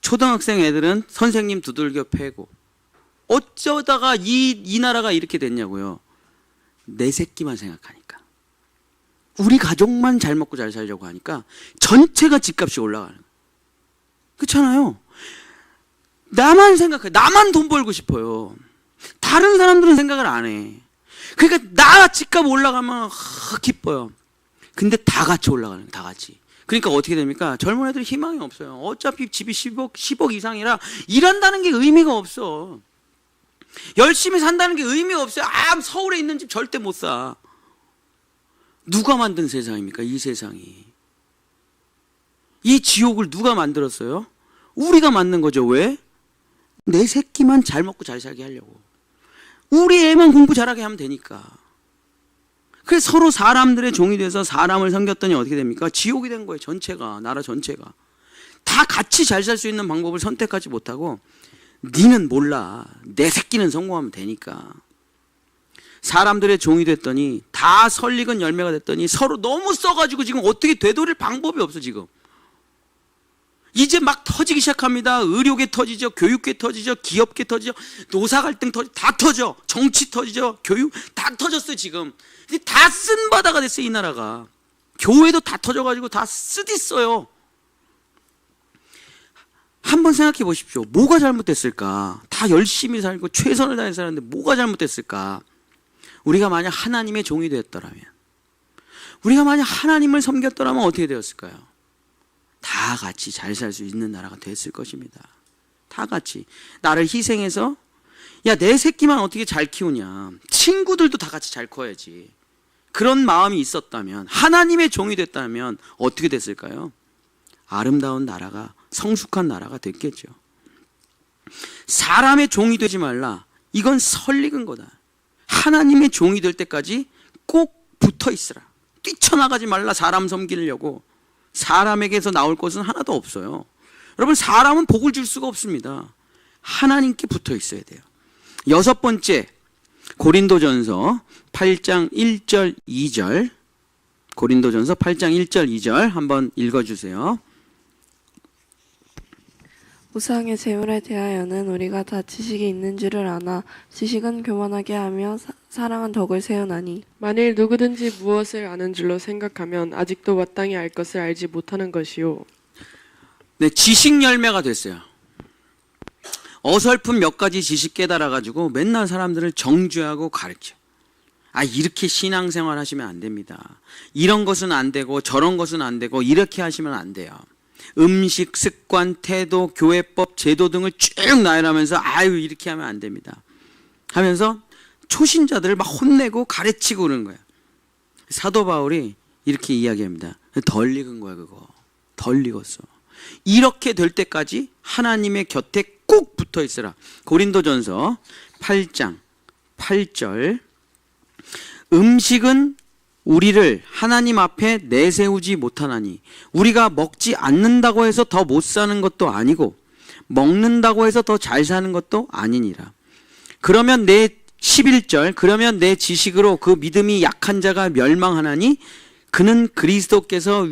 초등학생 애들은 선생님 두들겨 패고 어쩌다가 이 나라가 이렇게 됐냐고요. 내 새끼만 생각하니까. 우리 가족만 잘 먹고 잘 살려고 하니까 전체가 집값이 올라가는 거예요. 그렇잖아요. 나만 생각해. 나만 돈 벌고 싶어요. 다른 사람들은 생각을 안 해. 그러니까 나 집값 올라가면 기뻐요. 근데 다 같이 올라가는 거예요. 다 같이. 그러니까 어떻게 됩니까? 젊은 애들이 희망이 없어요. 어차피 집이 10억 이상이라 일한다는 게 의미가 없어. 열심히 산다는 게 의미가 없어요. 서울에 있는 집 절대 못 사. 누가 만든 세상입니까? 이 세상이. 이 지옥을 누가 만들었어요? 우리가 만든 거죠. 왜? 내 새끼만 잘 먹고 잘 살게 하려고. 우리 애만 공부 잘하게 하면 되니까. 그래서 서로 사람들의 종이 돼서 사람을 섬겼더니 어떻게 됩니까? 지옥이 된 거예요. 전체가, 나라 전체가. 다 같이 잘 살 수 있는 방법을 선택하지 못하고 니는 몰라. 내 새끼는 성공하면 되니까. 사람들의 종이 됐더니 다 설익은 열매가 됐더니 서로 너무 써가지고 지금 어떻게 되돌릴 방법이 없어 지금. 이제 막 터지기 시작합니다. 의료계 터지죠. 교육계 터지죠. 기업계 터지죠. 노사 갈등 터지죠. 다 터져. 정치 터지죠. 교육 다 터졌어요 지금. 다 쓴 바다가 됐어요 이 나라가. 교회도 다 터져가지고 다 쓰디 써요. 한번 생각해 보십시오. 뭐가 잘못됐을까? 다 열심히 살고 최선을 다해서 살았는데 뭐가 잘못됐을까? 우리가 만약 하나님의 종이 되었더라면, 우리가 만약 하나님을 섬겼더라면 어떻게 되었을까요? 다 같이 잘 살 수 있는 나라가 됐을 것입니다. 다 같이. 나를 희생해서, 야, 내 새끼만 어떻게 잘 키우냐. 친구들도 다 같이 잘 커야지. 그런 마음이 있었다면, 하나님의 종이 됐다면 어떻게 됐을까요? 아름다운 나라가, 성숙한 나라가 됐겠죠. 사람의 종이 되지 말라. 이건 설익은 거다. 하나님의 종이 될 때까지 꼭 붙어 있으라. 뛰쳐나가지 말라. 사람 섬기려고. 사람에게서 나올 것은 하나도 없어요. 여러분, 사람은 복을 줄 수가 없습니다. 하나님께 붙어 있어야 돼요. 여섯 번째, 고린도전서 8장 1절 2절. 고린도전서 8장 1절 2절 한번 읽어주세요. 우상의 재물에 대하여는 우리가 다 지식이 있는 줄을 아나 지식은 교만하게 하며 사랑은 덕을 세우나니. 만일 누구든지 무엇을 아는 줄로 생각하면 아직도 마땅히 알 것을 알지 못하는 것이요. 네, 지식 열매가 됐어요. 어설픈 몇 가지 지식 깨달아가지고 맨날 사람들을 정죄하고 가르쳐. 아, 이렇게 신앙생활 하시면 안 됩니다. 이런 것은 안 되고 저런 것은 안 되고 이렇게 하시면 안 돼요. 음식, 습관, 태도, 교회법, 제도 등을 쭉 나열하면서 아유 이렇게 하면 안 됩니다 하면서 초신자들을 막 혼내고 가르치고 그러는 거예요. 사도 바울이 이렇게 이야기합니다. 덜 익은 거야 그거. 덜 익었어. 이렇게 될 때까지 하나님의 곁에 꼭 붙어 있으라. 고린도전서 8장 8절. 음식은 우리를 하나님 앞에 내세우지 못하나니 우리가 먹지 않는다고 해서 더 못 사는 것도 아니고 먹는다고 해서 더 잘 사는 것도 아니니라. 그러면 내 11절 그러면 내 지식으로 그 믿음이 약한 자가 멸망하나니 그는 그리스도께서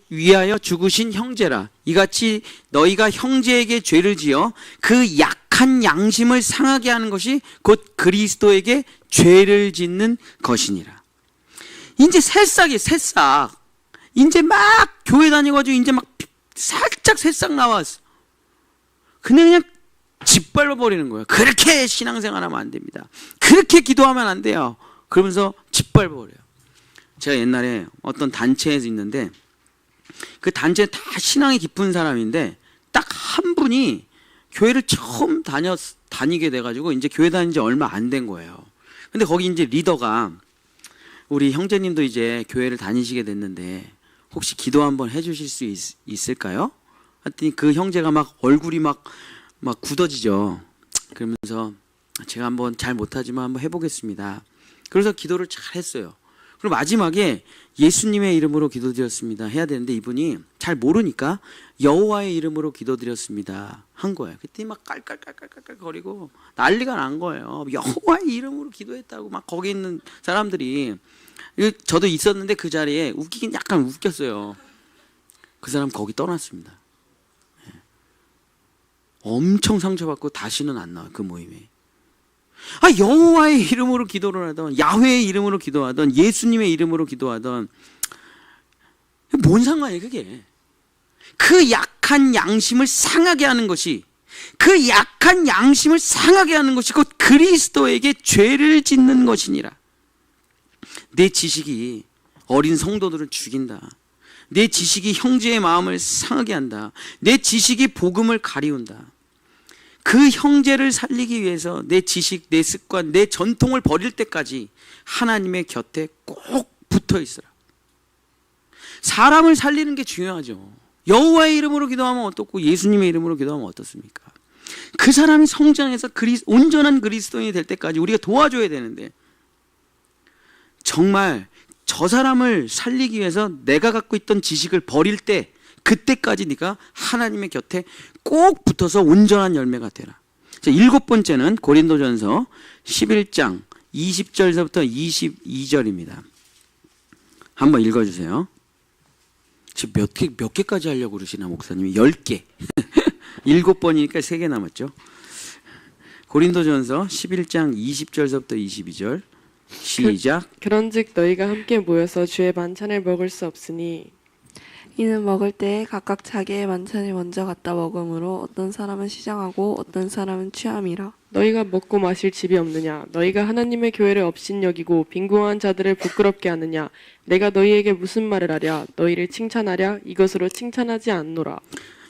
위하여 죽으신 형제라. 이같이 너희가 형제에게 죄를 지어 그 약한 양심을 상하게 하는 것이 곧 그리스도에게 죄를 짓는 것이니라. 이제 새싹이 새싹. 이제 막 교회 다니가지고 이제 막 살짝 새싹 나왔어. 그냥 짓밟아 버리는 거예요. 그렇게 신앙생활하면 안 됩니다. 그렇게 기도하면 안 돼요. 그러면서 짓밟아 버려요. 제가 옛날에 어떤 단체에서 있는데 그 단체 다 신앙이 깊은 사람인데 딱 한 분이 교회를 처음 다니게 돼가지고 이제 교회 다닌 지 얼마 안 된 거예요. 근데 거기 이제 리더가 우리 형제님도 이제 교회를 다니시게 됐는데 혹시 기도 한번 해주실 수 있을까요? 했더니 그 형제가 막 얼굴이 막 굳어지죠. 그러면서 제가 한번 잘 못하지만 한번 해보겠습니다. 그래서 기도를 잘 했어요. 그리고 마지막에 예수님의 이름으로 기도드렸습니다 해야 되는데 이분이 잘 모르니까 여호와의 이름으로 기도드렸습니다 한 거예요. 그때 막 깔깔깔깔깔 거리고 난리가 난 거예요. 여호와의 이름으로 기도했다고 막 거기 있는 사람들이. 저도 있었는데 그 자리에 웃기긴 약간 웃겼어요. 그 사람 거기 떠났습니다. 엄청 상처받고 다시는 안 나와요 그 모임에. 아, 여호와의 이름으로 기도를 하던, 야훼의 이름으로 기도하던, 예수님의 이름으로 기도하던, 뭔 상관이에요 그게. 그 약한 양심을 상하게 하는 것이, 그 약한 양심을 상하게 하는 것이 곧 그리스도에게 죄를 짓는 것이니라. 내 지식이 어린 성도들을 죽인다. 내 지식이 형제의 마음을 상하게 한다. 내 지식이 복음을 가리운다. 그 형제를 살리기 위해서 내 지식, 내 습관, 내 전통을 버릴 때까지 하나님의 곁에 꼭 붙어 있으라. 사람을 살리는 게 중요하죠. 여호와의 이름으로 기도하면 어떻고 예수님의 이름으로 기도하면 어떻습니까? 그 사람이 성장해서 온전한 그리스도인이 될 때까지 우리가 도와줘야 되는데, 정말 저 사람을 살리기 위해서 내가 갖고 있던 지식을 버릴 때, 그때까지 네가 하나님의 곁에 꼭 붙어서 온전한 열매가 되라. 자, 7번째는 고린도전서 11장 20절서부터 22절입니다. 한번 읽어주세요. 지금 몇 개까지 하려고 그러시나 목사님이? 10개. 7번이니까 3개 남았죠. 고린도전서 11장 20절서부터 22절 시작. 그런즉 너희가 함께 모여서 주의 만찬을 먹을 수 없으니 이는 먹을 때에 각각 자기의 만찬을 먼저 갖다 먹으므로 어떤 사람은 시장하고 어떤 사람은 취함이라. 너희가 먹고 마실 집이 없느냐? 너희가 하나님의 교회를 업신여기고 빈궁한 자들을 부끄럽게 하느냐? 내가 너희에게 무슨 말을 하랴? 너희를 칭찬하랴? 이것으로 칭찬하지 않노라.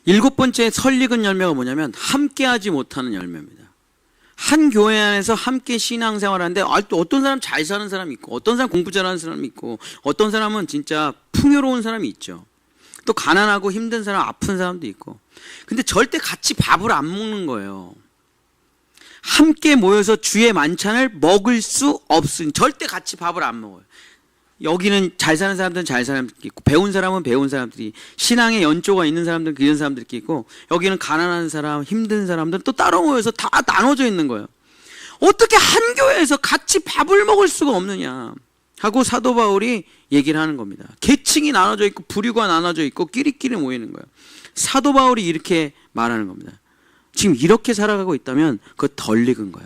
7번째 설익은 열매가 뭐냐면 함께하지 못하는 열매입니다. 한 교회 안에서 함께 신앙생활하는데 또 어떤 사람 잘 사는 사람이 있고, 어떤 사람 공부 잘하는 사람이 있고, 어떤 사람은 진짜 풍요로운 사람이 있죠. 또 가난하고 힘든 사람, 아픈 사람도 있고. 근데 절대 같이 밥을 안 먹는 거예요. 함께 모여서 주의 만찬을 먹을 수 없으니 절대 같이 밥을 안 먹어요. 여기는 잘 사는 사람들은 잘 사는 사람들이 있고, 배운 사람은 배운 사람들이, 신앙의 연조가 있는 사람들은 그런 사람들이 있고, 여기는 가난한 사람, 힘든 사람들은 또 따로 모여서 다 나눠져 있는 거예요. 어떻게 한 교회에서 같이 밥을 먹을 수가 없느냐 하고 사도 바울이 얘기를 하는 겁니다. 계층이 나눠져 있고 부류가 나눠져 있고 끼리끼리 모이는 거예요. 사도 바울이 이렇게 말하는 겁니다. 지금 이렇게 살아가고 있다면 그거 덜 익은 거야.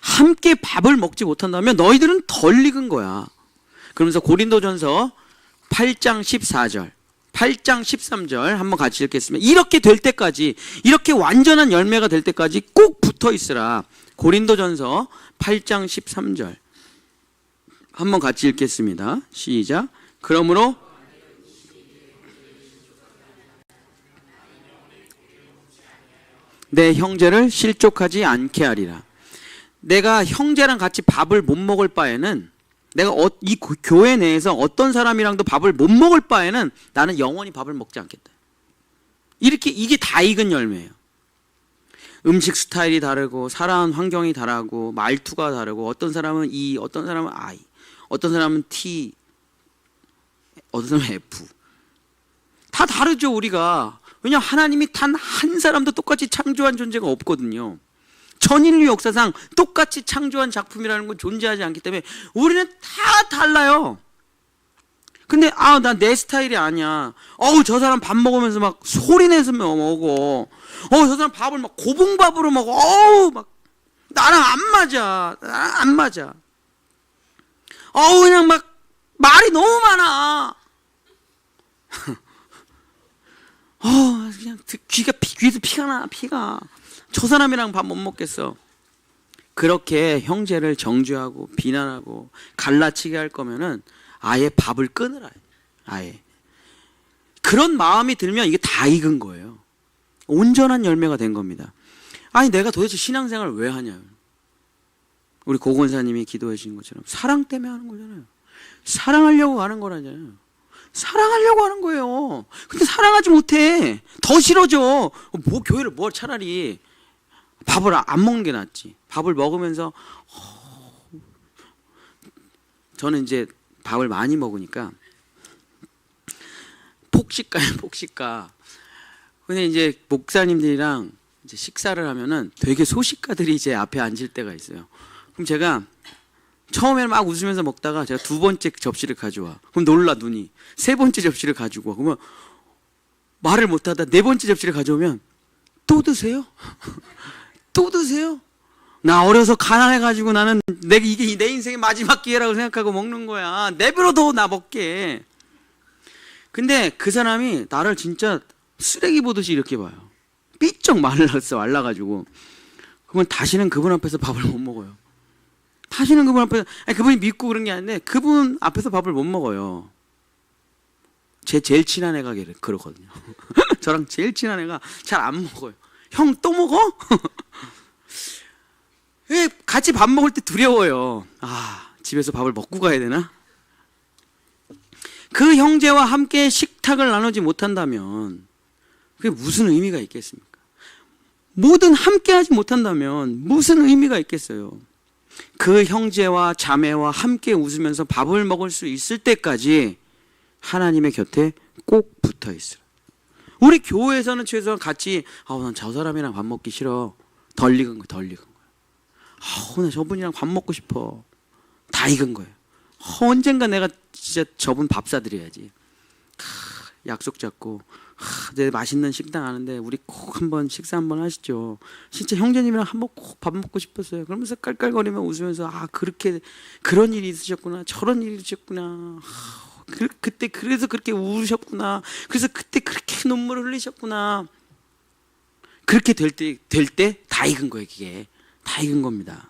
함께 밥을 먹지 못한다면 너희들은 덜 익은 거야. 그러면서 고린도전서 8장 14절 8장 13절 한번 같이 읽겠습니다. 이렇게 될 때까지, 이렇게 완전한 열매가 될 때까지 꼭 붙어 있으라. 고린도전서 8장 13절 한번 같이 읽겠습니다. 시작. 그러므로 내 형제를 실족하지 않게 하리라. 내가 형제랑 같이 밥을 못 먹을 바에는, 내가 이 교회 내에서 어떤 사람이랑도 밥을 못 먹을 바에는 나는 영원히 밥을 먹지 않겠다. 이게 다 익은 열매예요. 음식 스타일이 다르고 살아온 환경이 다르고 말투가 다르고, 어떤 사람은 E, 어떤 사람은 I, 어떤 사람은 T, 어떤 사람은 F. 다 다르죠 우리가. 왜냐하면 하나님이 단 한 사람도 똑같이 창조한 존재가 없거든요. 전인류 역사상 똑같이 창조한 작품이라는 건 존재하지 않기 때문에 우리는 다 달라요. 근데 난 내 스타일이 아니야. 저 사람 밥 먹으면서 막 소리 내서 먹어. 저 사람 밥을 막 고봉밥으로 먹어. 막 나랑 안 맞아. 그냥 막 말이 너무 많아. 그냥 귀에서 피가. 저 사람이랑 밥 못 먹겠어. 그렇게 형제를 정죄하고 비난하고 갈라치게 할 거면은 아예 밥을 끊으라. 아예. 그런 마음이 들면 이게 다 익은 거예요. 온전한 열매가 된 겁니다. 아니 내가 도대체 신앙생활을 왜 하냐. 우리 고건사님이 기도해 주신 것처럼 사랑 때문에 하는 거잖아요. 사랑하려고 하는 거라잖아요. 사랑하려고 하는 거예요. 근데 사랑하지 못해. 더 싫어져. 교회를 차라리 밥을 안 먹는 게 낫지. 밥을 먹으면서 저는 이제 밥을 많이 먹으니까 폭식가. 근데 이제 목사님들이랑 이제 식사를 하면은 되게 소식가들이 제 앞에 앉을 때가 있어요. 그럼 제가 처음에는 막 웃으면서 먹다가 제가 2번째 접시를 가져와. 그럼 놀라 눈이. 3번째 접시를 가지고 와. 그러면 말을 못하다 4번째 접시를 가져오면 또 드세요? 또 드세요? 나 어려서 가난해가지고 나는 이게 내 인생의 마지막 기회라고 생각하고 먹는 거야. 내버려둬 나 먹게. 근데 그 사람이 나를 진짜 쓰레기 보듯이 이렇게 봐요. 삐쩍 말라가지고. 그러면 다시는 그분 앞에서 밥을 못 먹어요. 다시는 그분 앞에서, 그분이 믿고 그런 게 아닌데 그분 앞에서 밥을 못 먹어요. 제 제일 친한 애가 그러거든요. 저랑 제일 친한 애가 잘 안 먹어요. 형 또 먹어? 같이 밥 먹을 때 두려워요. 집에서 밥을 먹고 가야 되나? 그 형제와 함께 식탁을 나누지 못한다면 그게 무슨 의미가 있겠습니까? 뭐든 함께 하지 못한다면 무슨 의미가 있겠어요? 그 형제와 자매와 함께 웃으면서 밥을 먹을 수 있을 때까지 하나님의 곁에 꼭 붙어 있으라. 우리 교회에서는 최소한 같이 난 저 사람이랑 밥 먹기 싫어. 덜 익은 거야. 나 저분이랑 밥 먹고 싶어. 다 익은 거예요. 언젠가 내가 진짜 저분 밥 사드려야지. 약속 잡고 내 맛있는 식당 아는데 우리 꼭 한번 식사 한번 하시죠. 진짜 형제님이랑 한번 꼭 밥 먹고 싶었어요. 그러면서 깔깔거리며 웃으면서 그렇게 그런 일이 있으셨구나. 저런 일이 있으셨구나. 그때 그래서 그렇게 우셨구나. 그래서 그때 그렇게 눈물을 흘리셨구나. 그렇게 될 때 다 익은 거예요. 그게 다 익은 겁니다.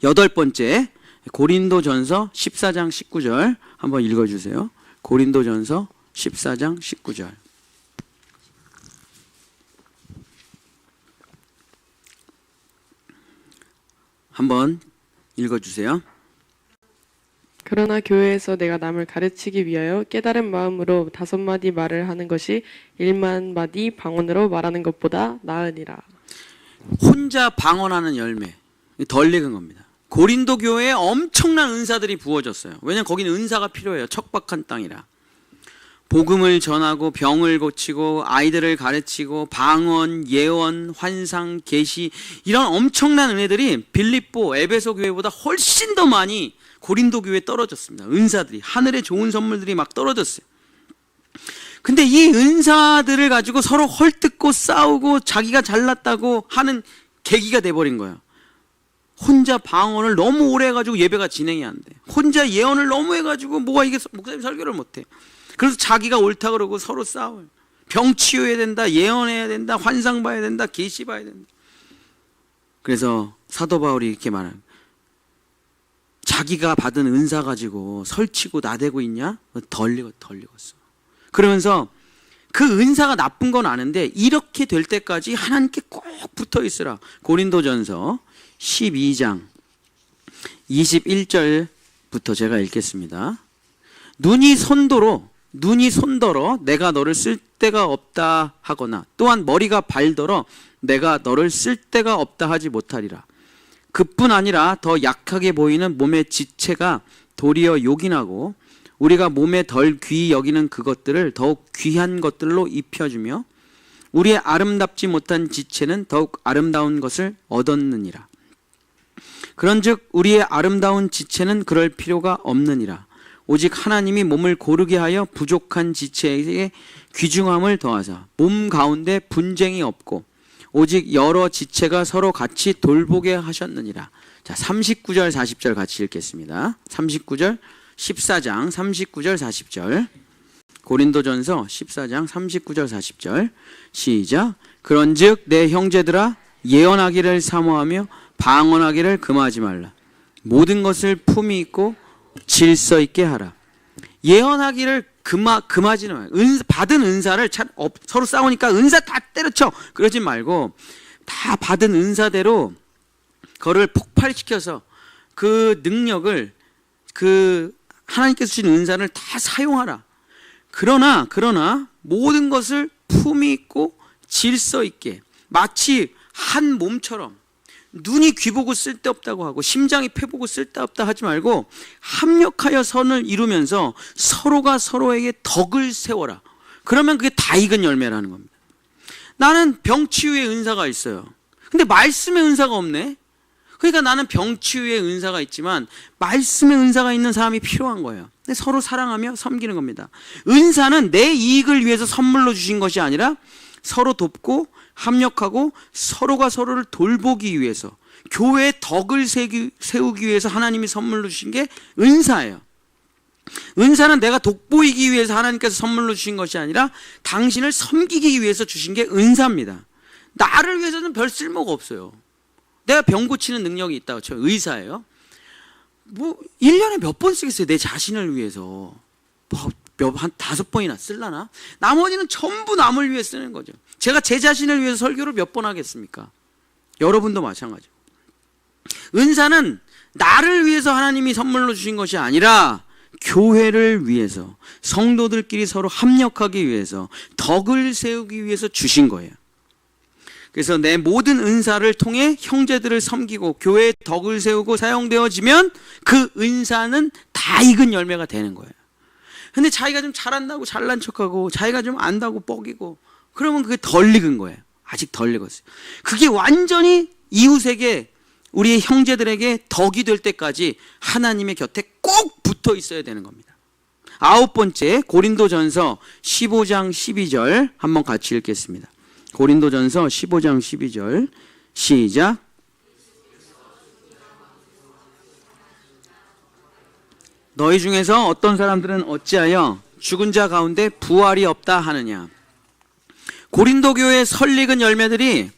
8번째 고린도전서 14장 19절 한번 읽어주세요. 고린도전서 14장 19절. 한번 읽어주세요. 그러나 교회에서 내가 남을 가르치기 위하여 깨달은 마음으로 5마디 말을 하는 것이 1만 마디 방언으로 말하는 것보다 나으니라. 혼자 방언하는 열매, 덜 익은 겁니다. 고린도 교회에 엄청난 은사들이 부어졌어요. 왜냐하면 거기는 은사가 필요해요. 척박한 땅이라. 복음을 전하고 병을 고치고 아이들을 가르치고 방언, 예언, 환상, 계시 이런 엄청난 은혜들이 빌립보, 에베소 교회보다 훨씬 더 많이 고린도 교회에 떨어졌습니다. 은사들이, 하늘의 좋은 선물들이 막 떨어졌어요. 근데 이 은사들을 가지고 서로 헐뜯고 싸우고 자기가 잘났다고 하는 계기가 돼버린 거예요. 혼자 방언을 너무 오래 해가지고 예배가 진행이 안 돼. 혼자 예언을 너무 해가지고 이게 목사님 설교를 못해. 그래서 자기가 옳다 그러고 서로 싸워요. 병 치유해야 된다, 예언해야 된다, 환상 봐야 된다, 계시 봐야 된다. 그래서 사도 바울이 이렇게 말해요. 자기가 받은 은사 가지고 설치고 나대고 있냐? 덜 익었어. 그러면서 그 은사가 나쁜 건 아는데 이렇게 될 때까지 하나님께 꼭 붙어 있으라. 고린도전서 12장 21절부터 제가 읽겠습니다. 눈이 손더러 내가 너를 쓸 데가 없다 하거나 또한 머리가 발더러 내가 너를 쓸 데가 없다 하지 못하리라. 그뿐 아니라 더 약하게 보이는 몸의 지체가 도리어 요긴하고 우리가 몸에 덜 귀히 여기는 그것들을 더욱 귀한 것들로 입혀주며 우리의 아름답지 못한 지체는 더욱 아름다운 것을 얻었느니라. 그런즉 우리의 아름다운 지체는 그럴 필요가 없느니라. 오직 하나님이 몸을 고르게 하여 부족한 지체에게 귀중함을 더하사 몸 가운데 분쟁이 없고 오직 여러 지체가 서로 같이 돌보게 하셨느니라. 자, 39절 40절 같이 읽겠습니다. 39절 14장 39절 40절 고린도전서 14장 39절 40절 시작. 그런즉 내 형제들아 예언하기를 사모하며 방언하기를 금하지 말라. 모든 것을 품위 있고 질서 있게 하라. 예언하기를 금하지는 마요. 받은 은사를 서로 싸우니까 은사 다 때려쳐 그러지 말고 다 받은 은사대로 그거를 폭발시켜서 그 능력을 그 하나님께서 주신 은사를 다 사용하라. 그러나 모든 것을 품위 있고 질서 있게 마치 한 몸처럼 눈이 귀 보고 쓸데없다고 하고 심장이 폐 보고 쓸데없다 하지 말고 합력하여 선을 이루면서 서로가 서로에게 덕을 세워라. 그러면 그게 다 익은 열매라는 겁니다. 나는 병치유의 은사가 있어요. 근데 말씀의 은사가 없네. 그러니까 나는 병치유의 은사가 있지만 말씀의 은사가 있는 사람이 필요한 거예요. 근데 서로 사랑하며 섬기는 겁니다. 은사는 내 이익을 위해서 선물로 주신 것이 아니라 서로 돕고 합력하고 서로가 서로를 돌보기 위해서 교회의 덕을 세우기 위해서 하나님이 선물로 주신 게 은사예요. 은사는 내가 돋보이기 위해서 하나님께서 선물로 주신 것이 아니라 당신을 섬기기 위해서 주신 게 은사입니다. 나를 위해서는 별 쓸모가 없어요. 내가 병 고치는 능력이 있다고 쳐요. 의사예요. 1년에 몇 번 쓰겠어요. 내 자신을 위해서. 한 5번이나 쓸라나? 나머지는 전부 남을 위해 쓰는 거죠. 제가 제 자신을 위해서 설교를 몇 번 하겠습니까? 여러분도 마찬가지고. 은사는 나를 위해서 하나님이 선물로 주신 것이 아니라 교회를 위해서, 성도들끼리 서로 합력하기 위해서, 덕을 세우기 위해서 주신 거예요. 그래서 내 모든 은사를 통해 형제들을 섬기고 교회의 덕을 세우고 사용되어지면 그 은사는 다 익은 열매가 되는 거예요. 근데 자기가 좀 잘한다고 잘난 척하고 자기가 좀 안다고 뻐기고 그러면 그게 덜 익은 거예요. 아직 덜 익었어요. 그게 완전히 이웃에게, 우리의 형제들에게 덕이 될 때까지 하나님의 곁에 꼭 붙어 있어야 되는 겁니다. 9번째, 고린도전서 15장 12절 한번 같이 읽겠습니다. 고린도전서 15장 12절 시작. 너희 중에서 어떤 사람들은 어찌하여 죽은 자 가운데 부활이 없다 하느냐. 고린도 교회의 설익은 열매들이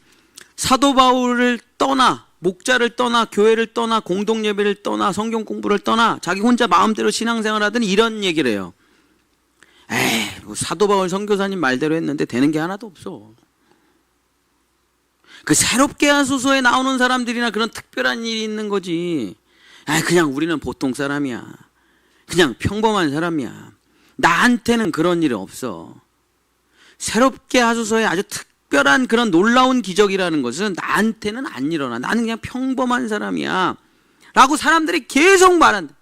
사도 바울을 떠나, 목자를 떠나, 교회를 떠나, 공동 예배를 떠나, 성경 공부를 떠나 자기 혼자 마음대로 신앙생활 하더니 이런 얘기를 해요. 뭐 사도 바울 선교사님 말대로 했는데 되는 게 하나도 없어. 그 새롭게 하소서에 나오는 사람들이나 그런 특별한 일이 있는 거지. 그냥 우리는 보통 사람이야. 그냥 평범한 사람이야. 나한테는 그런 일이 없어. 새롭게 하소서에 아주 특별한 그런 놀라운 기적이라는 것은 나한테는 안 일어나. 나는 그냥 평범한 사람이야. 라고 사람들이 계속 말한다.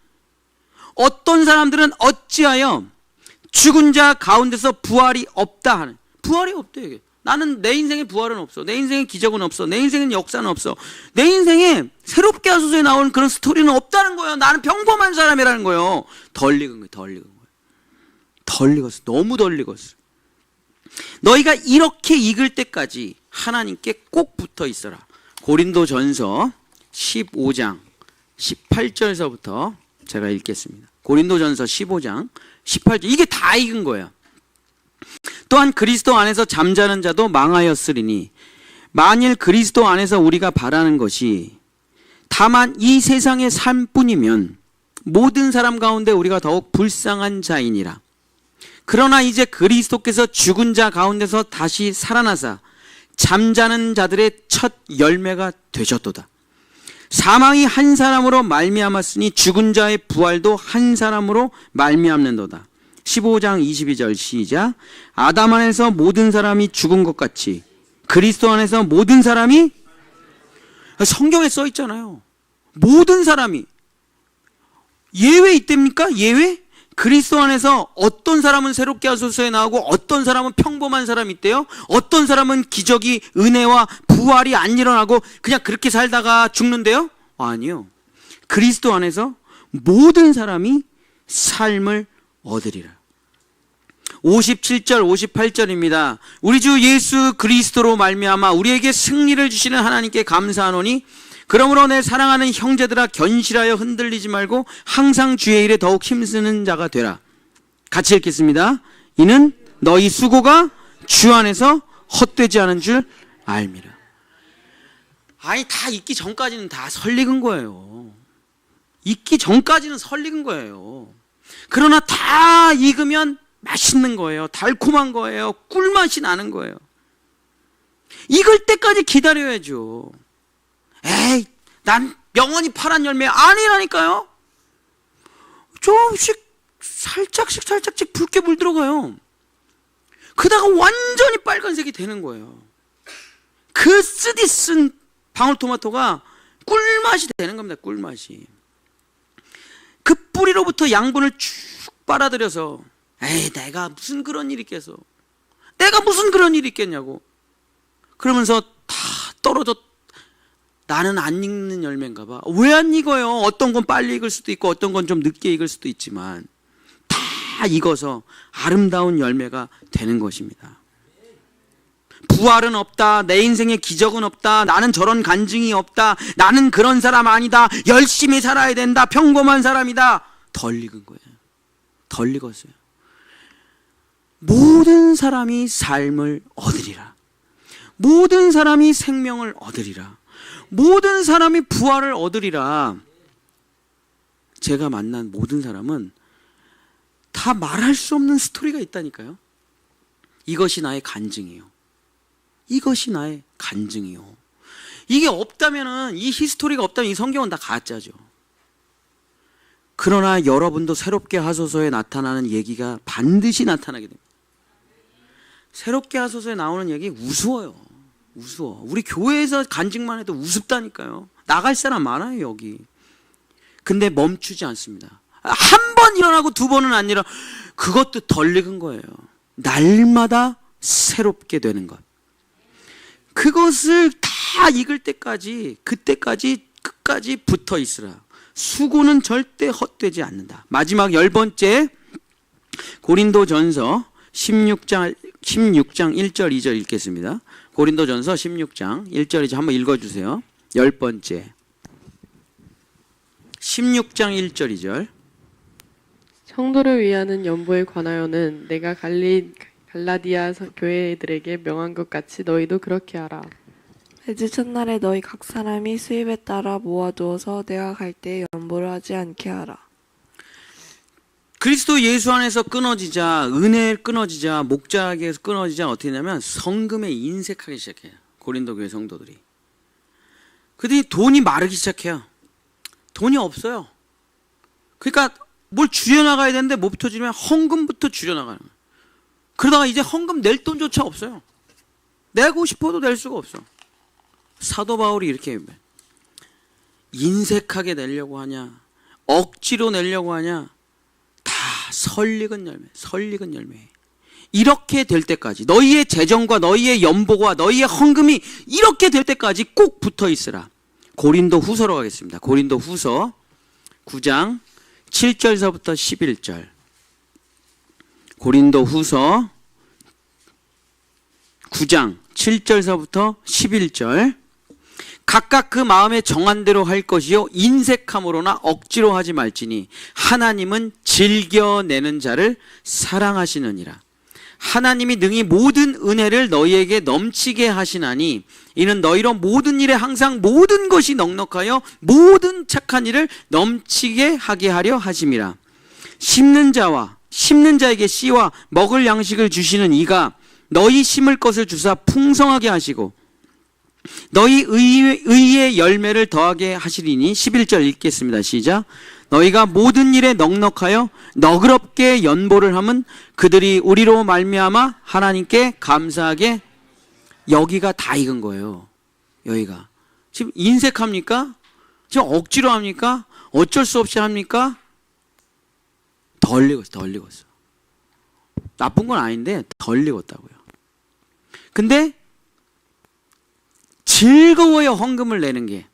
어떤 사람들은 어찌하여 죽은 자 가운데서 부활이 없다 하는. 부활이 없대 이게. 나는 내 인생에 부활은 없어. 내 인생에 기적은 없어. 내 인생에 역사는 없어. 내 인생에 새롭게 하소서에 나오는 그런 스토리는 없다는 거예요. 나는 평범한 사람이라는 거예요. 덜 익은 거예요. 덜 익은 거예요. 덜 익었어. 너무 덜 익었어. 너희가 이렇게 익을 때까지 하나님께 꼭 붙어 있어라. 고린도전서 15장 18절서부터 제가 읽겠습니다. 고린도전서 15장 18절. 이게 다 익은 거예요. 또한 그리스도 안에서 잠자는 자도 망하였으리니 만일 그리스도 안에서 우리가 바라는 것이 다만 이 세상의 삶뿐이면 모든 사람 가운데 우리가 더욱 불쌍한 자이니라. 그러나 이제 그리스도께서 죽은 자 가운데서 다시 살아나사 잠자는 자들의 첫 열매가 되셨도다. 사망이 한 사람으로 말미암았으니 죽은 자의 부활도 한 사람으로 말미암는도다. 15장 22절 시작. 아담 안에서 모든 사람이 죽은 것 같이 그리스도 안에서 모든 사람이, 성경에 써 있잖아요. 모든 사람이. 예외 있답니까? 예외? 그리스도 안에서 어떤 사람은 새롭게 하소서에 나오고 어떤 사람은 평범한 사람이 있대요. 어떤 사람은 기적이, 은혜와 부활이 안 일어나고 그냥 그렇게 살다가 죽는데요. 아니요. 그리스도 안에서 모든 사람이 삶을 얻으리라. 57절 58절입니다. 우리 주 예수 그리스도로 말미암아 우리에게 승리를 주시는 하나님께 감사하노니 그러므로 내 사랑하는 형제들아 견실하여 흔들리지 말고 항상 주의 일에 더욱 힘쓰는 자가 되라. 같이 읽겠습니다. 이는 너희 수고가 주 안에서 헛되지 않은 줄 알미라. 아니 다 익기 전까지는 다 설익은 거예요. 익기 전까지는 설익은 거예요. 그러나 다 익으면 맛있는 거예요. 달콤한 거예요. 꿀맛이 나는 거예요. 익을 때까지 기다려야죠. 에이, 난 영원히 파란 열매 아니라니까요. 조금씩 살짝씩 붉게 물들어가요. 그러다가 완전히 빨간색이 되는 거예요. 그 쓰디쓴 방울토마토가 꿀맛이 되는 겁니다. 꿀맛이. 그 뿌리로부터 양분을 쭉 빨아들여서 에이 내가 무슨 그런 일이 있겠어. 내가 무슨 그런 일이 있겠냐고. 그러면서 다 떨어져. 나는 안 익는 열매인가 봐. 왜 안 익어요? 어떤 건 빨리 익을 수도 있고 어떤 건 좀 늦게 익을 수도 있지만 다 익어서 아름다운 열매가 되는 것입니다. 부활은 없다. 내 인생에 기적은 없다. 나는 저런 간증이 없다. 나는 그런 사람 아니다. 열심히 살아야 된다. 평범한 사람이다. 덜 익은 거예요. 덜 익었어요. 모든 사람이 삶을 얻으리라. 모든 사람이 생명을 얻으리라. 모든 사람이 부활을 얻으리라. 제가 만난 모든 사람은 다 말할 수 없는 스토리가 있다니까요. 이것이 나의 간증이요. 이것이 나의 간증이요. 이게 없다면은, 이 히스토리가 없다면 이 성경은 다 가짜죠. 그러나 여러분도 새롭게 하소서에 나타나는 얘기가 반드시 나타나게 됩니다. 새롭게 하소서에 나오는 얘기 우스워요. 우스워. 우리 교회에서 간증만 해도 우습다니까요. 나갈 사람 많아요, 여기. 근데 멈추지 않습니다. 한 번 일어나고 두 번은 안 일어나. 그것도 덜 익은 거예요. 날마다 새롭게 되는 것. 그것을 다 익을 때까지, 그때까지 끝까지 붙어 있으라. 수고는 절대 헛되지 않는다. 마지막 10번째, 고린도전서 16장 1절 2절 읽겠습니다. 고린도전서 16장 1절 2절 한번 읽어주세요. 10번째 16장 1절 2절. 성도를 위하는 연보에 관하여는 내가 갈라디아 교회들에게 명한 것 같이 너희도 그렇게 하라. 매주 첫날에 너희 각 사람이 수입에 따라 모아두어서 내가 갈 때에 연보를 하지 않게 하라. 그리스도 예수 안에서 끊어지자, 은혜에 끊어지자, 목자에게서 끊어지자 어떻게 되냐면 성금에 인색하기 시작해요. 고린도 교회 성도들이. 그들이 돈이 마르기 시작해요. 돈이 없어요. 그러니까 뭘 줄여나가야 되는데 뭐부터 줄이면 헌금부터 줄여나가는 거예요. 그러다가 이제 헌금 낼 돈조차 없어요. 내고 싶어도 낼 수가 없어. 사도 바울이 이렇게 인색하게 내려고 하냐, 억지로 내려고 하냐, 다 설익은 열매, 설익은 열매. 이렇게 될 때까지 너희의 재정과 너희의 연보와 너희의 헌금이 이렇게 될 때까지 꼭 붙어 있으라. 고린도 후서로 가겠습니다. 고린도 후서 9장 7절서부터 11절. 고린도 후서 9장 7절서부터 11절. 각각 그 마음에 정한 대로 할 것이요 인색함으로나 억지로 하지 말지니 하나님은 즐겨내는 자를 사랑하시느니라. 하나님이 능히 모든 은혜를 너희에게 넘치게 하시나니 이는 너희로 모든 일에 항상 모든 것이 넉넉하여 모든 착한 일을 넘치게 하게 하려 하심이라. 심는 자에게 씨와 먹을 양식을 주시는 이가 너희 심을 것을 주사 풍성하게 하시고 너희 의의 열매를 더하게 하시리니. 11절 읽겠습니다. 시작. 너희가 모든 일에 넉넉하여 너그럽게 연보를 하면 그들이 우리로 말미암아 하나님께 감사하게. 여기가 다 익은 거예요. 여기가 지금 인색합니까? 지금 억지로 합니까? 어쩔 수 없이 합니까? 덜 익었어. 나쁜 건 아닌데 덜 익었다고요. 근데 즐거워요. 헌금을 내는 게.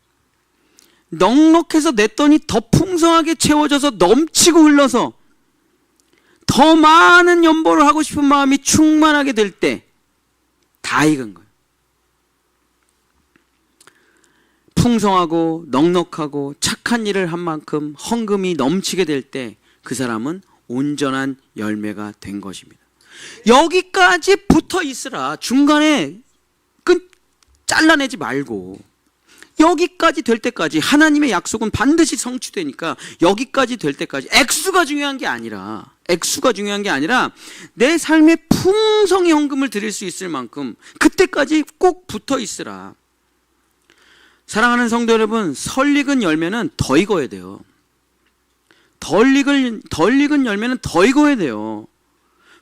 넉넉해서 냈더니 더 풍성하게 채워져서 넘치고 흘러서 더 많은 연보를 하고 싶은 마음이 충만하게 될 때 다 익은 거예요. 풍성하고 넉넉하고 착한 일을 한 만큼 헌금이 넘치게 될 때 그 사람은 온전한 열매가 된 것입니다. 여기까지 붙어 있으라. 중간에 잘라내지 말고 여기까지 될 때까지. 하나님의 약속은 반드시 성취되니까 여기까지 될 때까지. 액수가 중요한 게 아니라 내 삶에 풍성히 헌금을 드릴 수 있을 만큼 그때까지 꼭 붙어 있으라. 사랑하는 성도 여러분, 설익은 열매는 더 익어야 돼요. 덜 익은 열매는 더 익어야 돼요.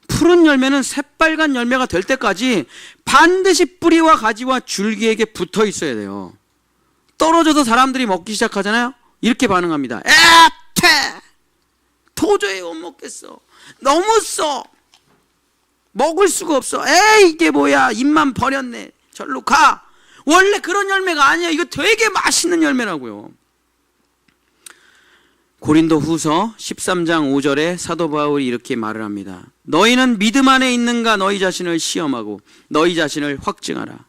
푸른 열매는 새빨간 열매가 될 때까지 반드시 뿌리와 가지와 줄기에게 붙어 있어야 돼요. 떨어져서 사람들이 먹기 시작하잖아요. 이렇게 반응합니다. 퇴! 도저히 못 먹겠어. 너무 써. 먹을 수가 없어. 이게 뭐야. 입만 버렸네. 절로 가. 원래 그런 열매가 아니야. 이거 되게 맛있는 열매라고요. 고린도 후서 13장 5절에 사도 바울이 이렇게 말을 합니다. 너희는 믿음 안에 있는가 너희 자신을 시험하고 너희 자신을 확증하라.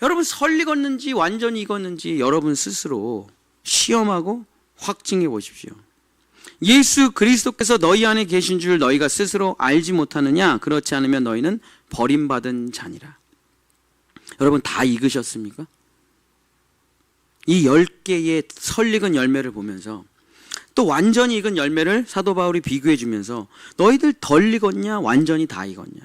여러분 설 익었는지 완전히 익었는지 여러분 스스로 시험하고 확증해 보십시오. 예수 그리스도께서 너희 안에 계신 줄 너희가 스스로 알지 못하느냐? 그렇지 않으면 너희는 버림받은 자니라. 여러분 다 익으셨습니까? 이 10개의 설 익은 열매를 보면서 또 완전히 익은 열매를 사도 바울이 비교해 주면서 너희들 덜 익었냐? 완전히 다 익었냐?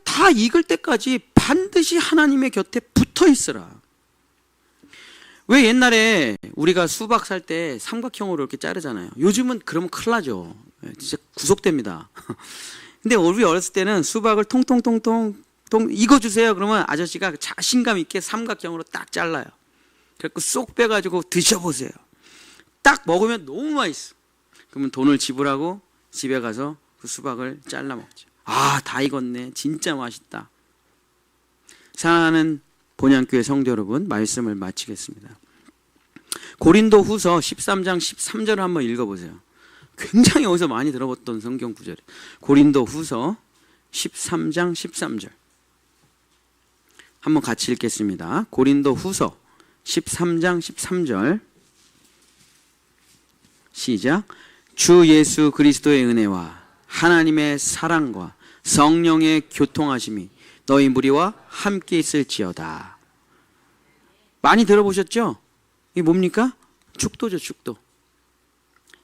다 익을 때까지 반드시 하나님의 곁에 붙어 있으라. 왜 옛날에 우리가 수박 살 때 삼각형으로 이렇게 자르잖아요. 요즘은 그러면 큰일 나죠. 진짜 구속됩니다. 근데 우리 어렸을 때는 수박을 통통통통 이거 주세요. 그러면 아저씨가 자신감 있게 삼각형으로 딱 잘라요. 그래서 쏙 빼가지고 드셔보세요. 딱 먹으면 너무 맛있어. 그러면 돈을 지불하고 집에 가서 그 수박을 잘라 먹죠. 아, 다 익었네. 진짜 맛있다. 사랑하는 본향교회 성도 여러분, 말씀을 마치겠습니다. 고린도 후서 13장 13절을 한번 읽어보세요. 굉장히 어디서 많이 들어봤던 성경 구절이에요. 고린도 후서 13장 13절 한번 같이 읽겠습니다. 고린도 후서 13장 13절 시작. 주 예수 그리스도의 은혜와 하나님의 사랑과 성령의 교통하심이 너희 무리와 함께 있을지어다. 많이 들어보셨죠? 이게 뭡니까? 축도죠, 축도.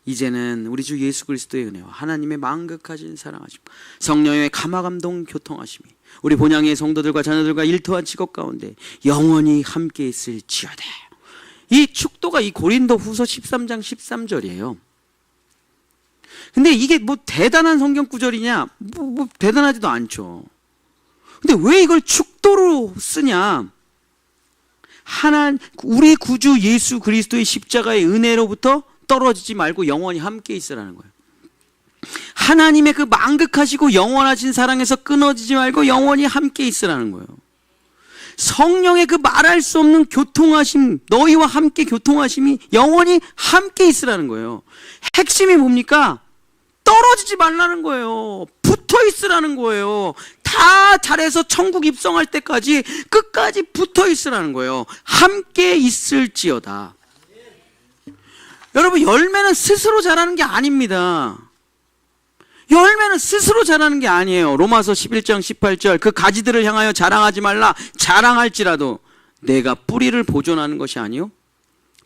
이제는 우리 주 예수 그리스도의 은혜와 하나님의 만극하신 사랑하심, 성령의 감화감동 교통하심이 우리 본향의 성도들과 자녀들과 일터와 직업 가운데 영원히 함께 있을지어다. 이 축도가 이 고린도 후서 13장 13절이에요. 근데 이게 뭐 대단한 성경 구절이냐? 뭐 대단하지도 않죠. 근데 왜 이걸 축도로 쓰냐? 우리 구주 예수 그리스도의 십자가의 은혜로부터 떨어지지 말고 영원히 함께 있으라는 거예요. 하나님의 그 만극하시고 영원하신 사랑에서 끊어지지 말고 영원히 함께 있으라는 거예요. 성령의 그 말할 수 없는 교통하심, 너희와 함께 교통하심이 영원히 함께 있으라는 거예요. 핵심이 뭡니까? 떨어지지 말라는 거예요. 붙어 있으라는 거예요. 다 잘해서 천국 입성할 때까지 끝까지 붙어 있으라는 거예요. 함께 있을지어다. 여러분, 열매는 스스로 자라는 게 아닙니다. 열매는 스스로 자라는 게 아니에요. 로마서 11장 18절 그 가지들을 향하여 자랑하지 말라. 자랑할지라도 내가 뿌리를 보존하는 것이 아니요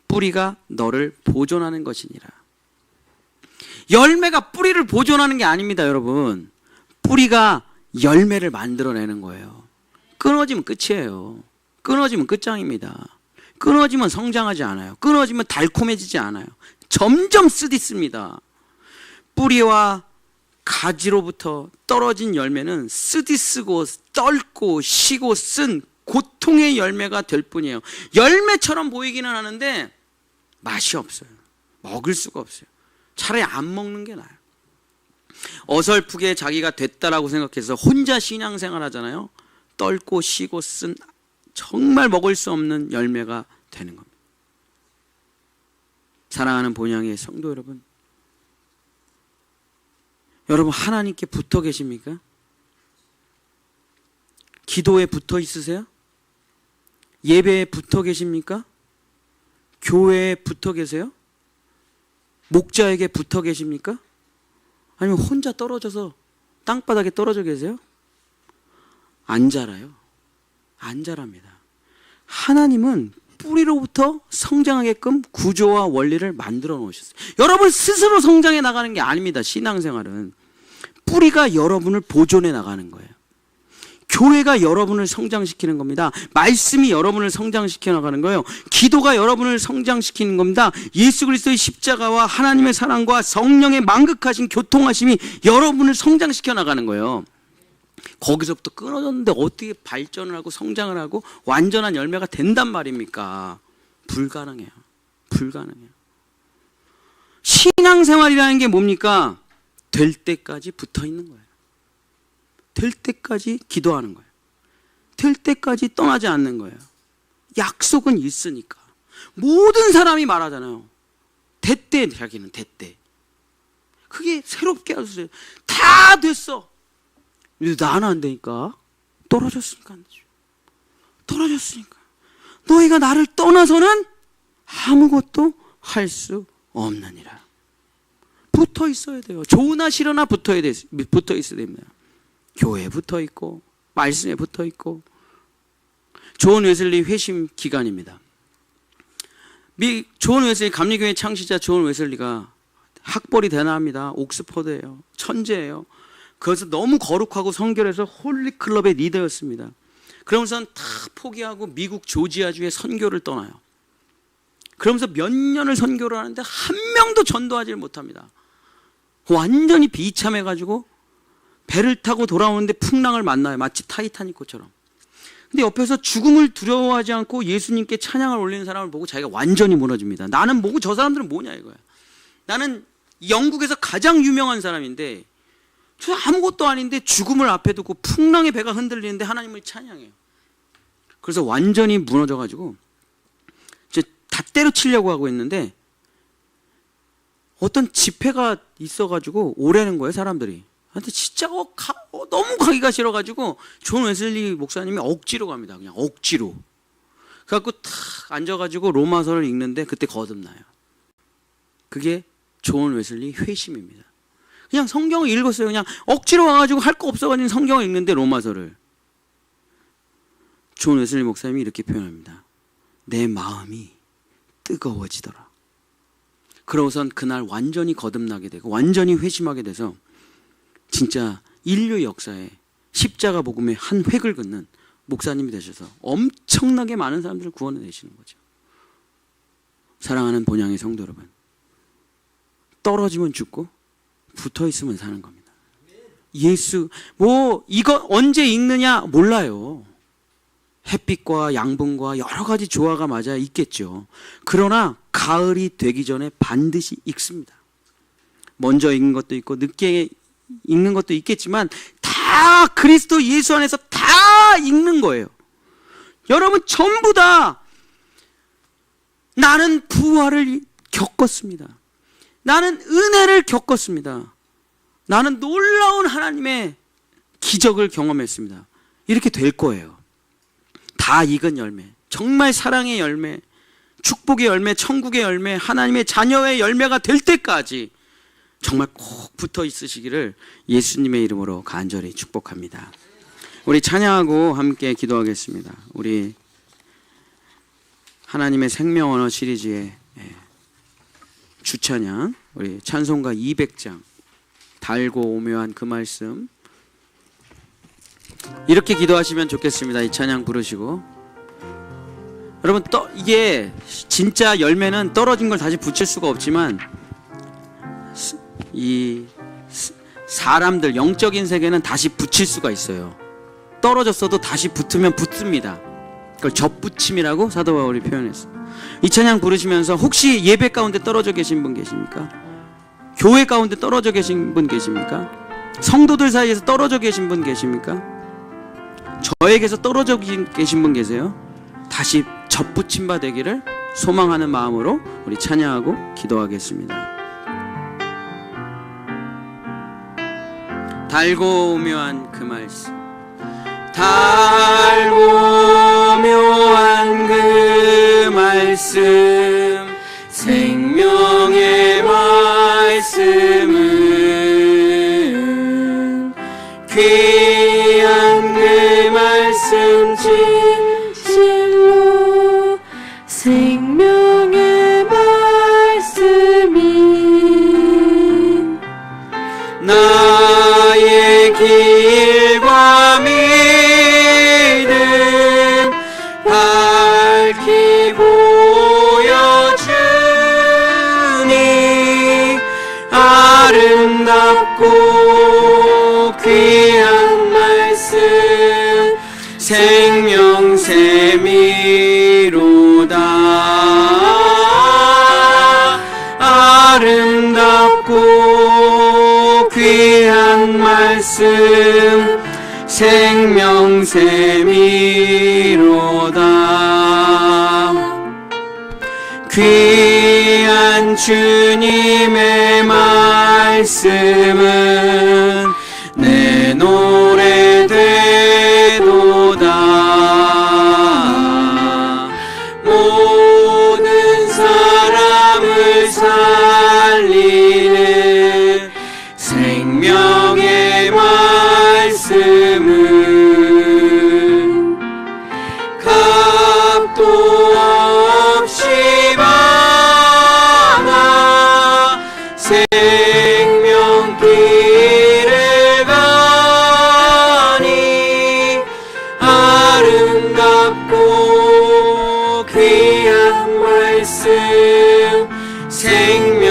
뿌리가 너를 보존하는 것이니라. 열매가 뿌리를 보존하는 게 아닙니다, 여러분. 뿌리가 열매를 만들어내는 거예요. 끊어지면 끝이에요. 끊어지면 끝장입니다. 끊어지면 성장하지 않아요. 끊어지면 달콤해지지 않아요. 점점 쓰디씁니다. 뿌리와 가지로부터 떨어진 열매는 쓰디쓰고 떨고 쉬고 쓴 고통의 열매가 될 뿐이에요. 열매처럼 보이기는 하는데 맛이 없어요. 먹을 수가 없어요. 차라리 안 먹는 게 나아요. 어설프게 자기가 됐다라고 생각해서 혼자 신앙생활 하잖아요. 떨고 쉬고 쓴 정말 먹을 수 없는 열매가 되는 겁니다. 사랑하는 본향의 성도 여러분, 여러분 하나님께 붙어 계십니까? 기도에 붙어 있으세요? 예배에 붙어 계십니까? 교회에 붙어 계세요? 목자에게 붙어 계십니까? 아니면 혼자 떨어져서 땅바닥에 떨어져 계세요? 안 자라요. 안 자랍니다. 하나님은 뿌리로부터 성장하게끔 구조와 원리를 만들어 놓으셨어요. 여러분 스스로 성장해 나가는 게 아닙니다. 신앙생활은 뿌리가 여러분을 보존해 나가는 거예요. 교회가 여러분을 성장시키는 겁니다. 말씀이 여러분을 성장시켜 나가는 거예요. 기도가 여러분을 성장시키는 겁니다. 예수 그리스도의 십자가와 하나님의 사랑과 성령의 만극하신 교통하심이 여러분을 성장시켜 나가는 거예요. 거기서부터 끊어졌는데 어떻게 발전을 하고 성장을 하고 완전한 열매가 된단 말입니까? 불가능해요. 불가능해요. 신앙생활이라는 게 뭡니까? 될 때까지 붙어 있는 거예요. 될 때까지 기도하는 거예요. 될 때까지 떠나지 않는 거예요. 약속은 있으니까. 모든 사람이 말하잖아요. 됐대, 자기는 됐대. 그게 새롭게 하세요. 다 됐어. 나는 안 되니까. 떨어졌으니까 안 되죠. 떨어졌으니까. 너희가 나를 떠나서는 아무것도 할 수 없느니라. 붙어 있어야 돼요. 좋으나 싫으나 붙어 있어야 됩니다. 교회에 붙어 있고 말씀에 붙어 있고. 존 웨슬리 회심 기간입니다. 존 웨슬리 감리교회 창시자 존 웨슬리가 학벌이 대단합니다. 옥스퍼드예요. 천재예요. 그래서 너무 거룩하고 성결해서 홀리클럽의 리더였습니다. 그러면서 다 포기하고 미국 조지아주의 선교를 떠나요. 그러면서 몇 년을 선교를 하는데 한 명도 전도하지를 못합니다. 완전히 비참해가지고 배를 타고 돌아오는데 풍랑을 만나요. 마치 타이타닉호처럼. 근데 옆에서 죽음을 두려워하지 않고 예수님께 찬양을 올리는 사람을 보고 자기가 완전히 무너집니다. 나는 뭐고 저 사람들은 뭐냐 이거야. 나는 영국에서 가장 유명한 사람인데 저 아무것도 아닌데 죽음을 앞에 두고 풍랑의 배가 흔들리는데 하나님을 찬양해요. 그래서 완전히 무너져가지고 이제 다 때려치려고 하고 있는데 어떤 집회가 있어가지고 오라는 거예요, 사람들이. 근데 진짜 너무 가기가 싫어가지고 존 웨슬리 목사님이 억지로 갑니다. 그냥 억지로. 그래갖고 탁 앉아가지고 로마서를 읽는데 그때 거듭나요. 그게 존 웨슬리 회심입니다. 그냥 성경을 읽었어요. 그냥 억지로 와가지고 할 거 없어가지고 성경을 읽는데 로마서를. 존 웨슬리 목사님이 이렇게 표현합니다. 내 마음이 뜨거워지더라. 그러고선 그날 완전히 거듭나게 되고 완전히 회심하게 돼서 진짜 인류 역사에 십자가 복음의 한 획을 긋는 목사님이 되셔서 엄청나게 많은 사람들을 구원해 내시는 거죠. 사랑하는 본향의 성도 여러분, 떨어지면 죽고 붙어 있으면 사는 겁니다. 예수 이거 언제 읽느냐 몰라요. 햇빛과 양분과 여러 가지 조화가 맞아야 있겠죠. 그러나 가을이 되기 전에 반드시 익습니다. 먼저 익는 것도 있고 늦게 익는 것도 있겠지만 다 그리스도 예수 안에서 다 익는 거예요. 여러분 전부 다 나는 부활을 겪었습니다. 나는 은혜를 겪었습니다. 나는 놀라운 하나님의 기적을 경험했습니다. 이렇게 될 거예요. 다 익은 열매, 정말 사랑의 열매, 축복의 열매, 천국의 열매, 하나님의 자녀의 열매가 될 때까지 정말 꼭 붙어 있으시기를 예수님의 이름으로 간절히 축복합니다. 우리 찬양하고 함께 기도하겠습니다. 우리 하나님의 생명 언어 시리즈의 주찬양, 우리 찬송가 200장, 달고 오묘한 그 말씀, 이렇게 기도하시면 좋겠습니다. 이 찬양 부르시고. 여러분 이게 진짜 열매는 떨어진 걸 다시 붙일 수가 없지만 이 사람들 영적인 세계는 다시 붙일 수가 있어요. 떨어졌어도 다시 붙으면 붙습니다. 그걸 접붙임이라고 사도 바울이 표현했어요. 이 찬양 부르시면서 혹시 예배 가운데 떨어져 계신 분 계십니까? 교회 가운데 떨어져 계신 분 계십니까? 성도들 사이에서 떨어져 계신 분 계십니까? 저에게서 떨어져 계신 분 계세요? 다시 접붙임 바 되기를 소망하는 마음으로 우리 찬양하고 기도하겠습니다. 달고 오묘한 그 말씀, 달고 오묘한 그 말씀, 생명의 말씀은 귀한 그 말씀 진실로 생명의 말씀이 나의 길과 믿음 밝히 보여주니 아름답고 귀한 말씀 생명샘이로다. 아름답고 귀한 말씀 생명샘이로다. 귀한 주님의 말씀은 내 노래 되도다. 모든 사람을 살리는 생명의 말씀은 값도 없이 받아 생명길을 가니 아름답고 귀한 말씀 말씀 생명샘이로다.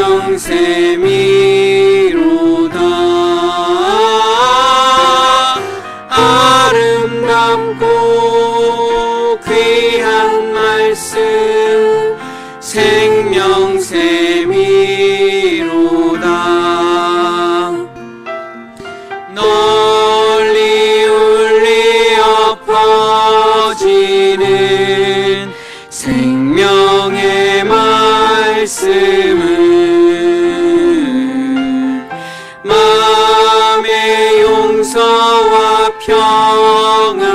아름답고 귀한 말씀 생명샘이로다. 널리 울리어 퍼지는 생명의 말씀은 마음의 용서와 평안을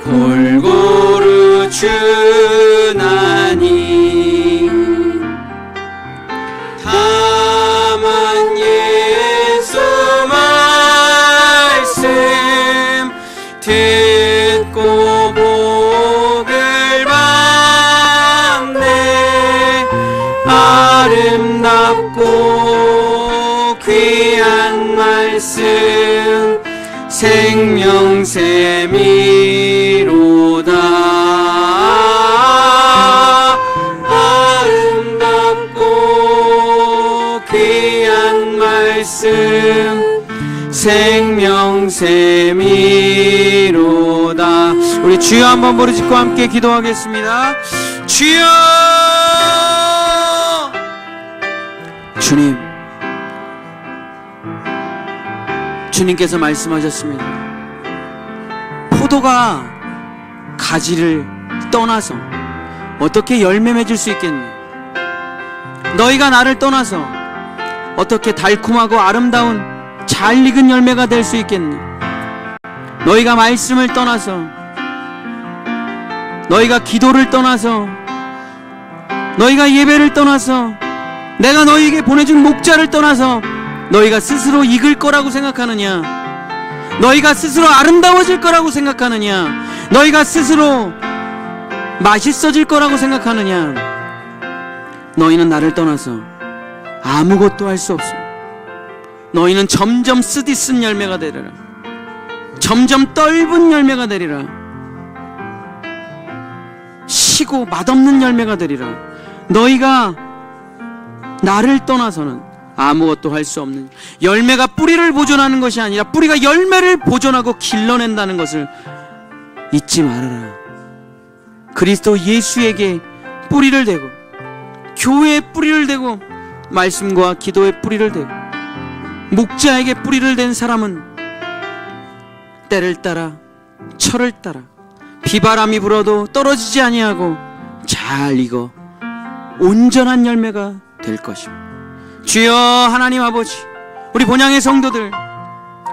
골고루 주나니 다만 예수 말씀 듣고 복을 받네. 아름답고 귀한 말씀 생명샘이로다. 아름답고 귀한 말씀 생명샘이로다. 우리 주여 한번 부르짖고 함께 기도하겠습니다. 주여! 주님, 주님께서 말씀하셨습니다. 포도가 가지를 떠나서 어떻게 열매 맺을 수 있겠니? 너희가 나를 떠나서 어떻게 달콤하고 아름다운 잘 익은 열매가 될 수 있겠니? 너희가 말씀을 떠나서, 너희가 기도를 떠나서, 너희가 예배를 떠나서, 내가 너희에게 보내준 목자를 떠나서 너희가 스스로 익을 거라고 생각하느냐? 너희가 스스로 아름다워질 거라고 생각하느냐? 너희가 스스로 맛있어질 거라고 생각하느냐? 너희는 나를 떠나서 아무것도 할 수 없습니다. 너희는 점점 쓰디쓴 열매가 되리라. 점점 떫은 열매가 되리라. 시고 맛없는 열매가 되리라. 너희가 나를 떠나서는 아무것도 할 수 없는, 열매가 뿌리를 보존하는 것이 아니라 뿌리가 열매를 보존하고 길러낸다는 것을 잊지 말아라. 그리스도 예수에게 뿌리를 대고, 교회에 뿌리를 대고, 말씀과 기도에 뿌리를 대고, 목자에게 뿌리를 댄 사람은 때를 따라 철을 따라 비바람이 불어도 떨어지지 아니하고 잘 익어 온전한 열매가 될 것입니다. 주여 하나님 아버지, 우리 본향의 성도들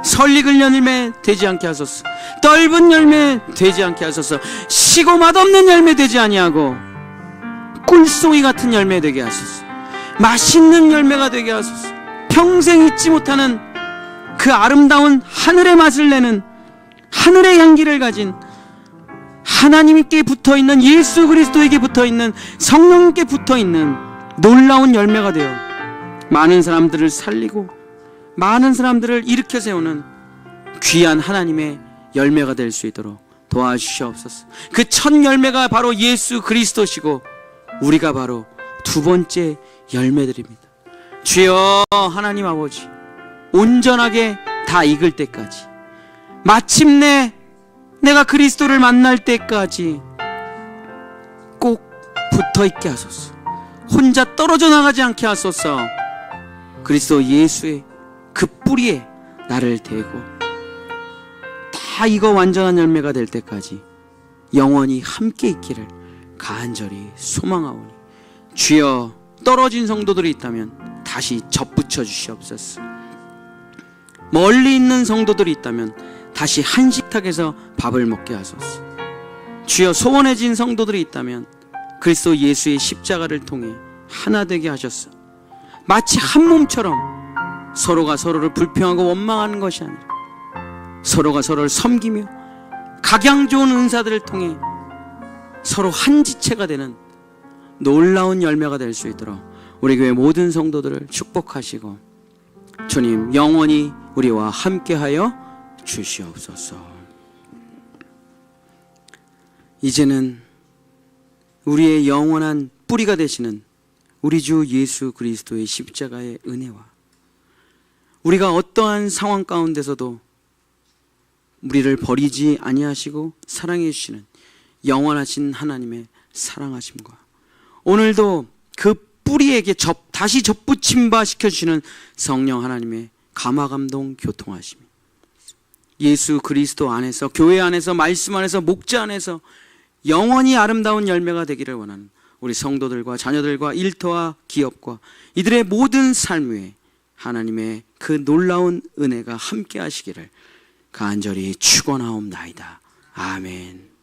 설익을 열매 되지 않게 하소서. 떫은 열매 되지 않게 하소서. 시고 맛없는 열매 되지 아니하고 꿀송이 같은 열매 되게 하소서. 맛있는 열매가 되게 하소서. 평생 잊지 못하는 그 아름다운 하늘의 맛을 내는, 하늘의 향기를 가진, 하나님께 붙어있는, 예수 그리스도에게 붙어있는, 성령님께 붙어있는 놀라운 열매가 되어 많은 사람들을 살리고 많은 사람들을 일으켜 세우는 귀한 하나님의 열매가 될 수 있도록 도와주시옵소서. 그 첫 열매가 바로 예수 그리스도시고 우리가 바로 두 번째 열매들입니다. 주여 하나님 아버지, 온전하게 다 익을 때까지, 마침내 내가 그리스도를 만날 때까지 꼭 붙어있게 하소서. 혼자 떨어져 나가지 않게 하소서. 그리스도 예수의 그 뿌리에 나를 대고 다 익어 완전한 열매가 될 때까지 영원히 함께 있기를 간절히 소망하오니, 주여 떨어진 성도들이 있다면 다시 접붙여 주시옵소서. 멀리 있는 성도들이 있다면 다시 한 식탁에서 밥을 먹게 하소서. 주여 소원해진 성도들이 있다면 그리스도 예수의 십자가를 통해 하나 되게 하셨소. 마치 한 몸처럼 서로가 서로를 불평하고 원망하는 것이 아니라 서로가 서로를 섬기며 각양 좋은 은사들을 통해 서로 한 지체가 되는 놀라운 열매가 될 수 있도록 우리 교회 모든 성도들을 축복하시고 주님 영원히 우리와 함께하여 주시옵소서. 이제는 우리의 영원한 뿌리가 되시는 우리 주 예수 그리스도의 십자가의 은혜와 우리가 어떠한 상황 가운데서도 우리를 버리지 아니하시고 사랑해 주시는 영원하신 하나님의 사랑하심과 오늘도 그 뿌리에게 다시 접붙임바 시켜주시는 성령 하나님의 감화감동 교통하심, 예수 그리스도 안에서, 교회 안에서, 말씀 안에서, 목자 안에서 영원히 아름다운 열매가 되기를 원하는 우리 성도들과 자녀들과 일터와 기업과 이들의 모든 삶 위에 하나님의 그 놀라운 은혜가 함께 하시기를 간절히 축원하옵나이다. 아멘.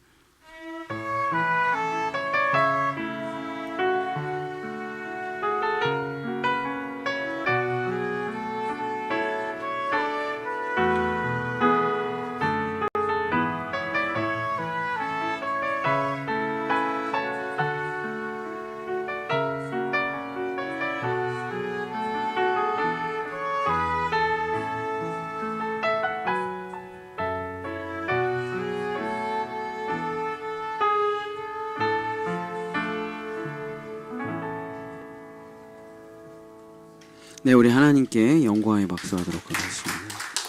네, 우리 하나님께 영광의 박수하도록 하겠습니다.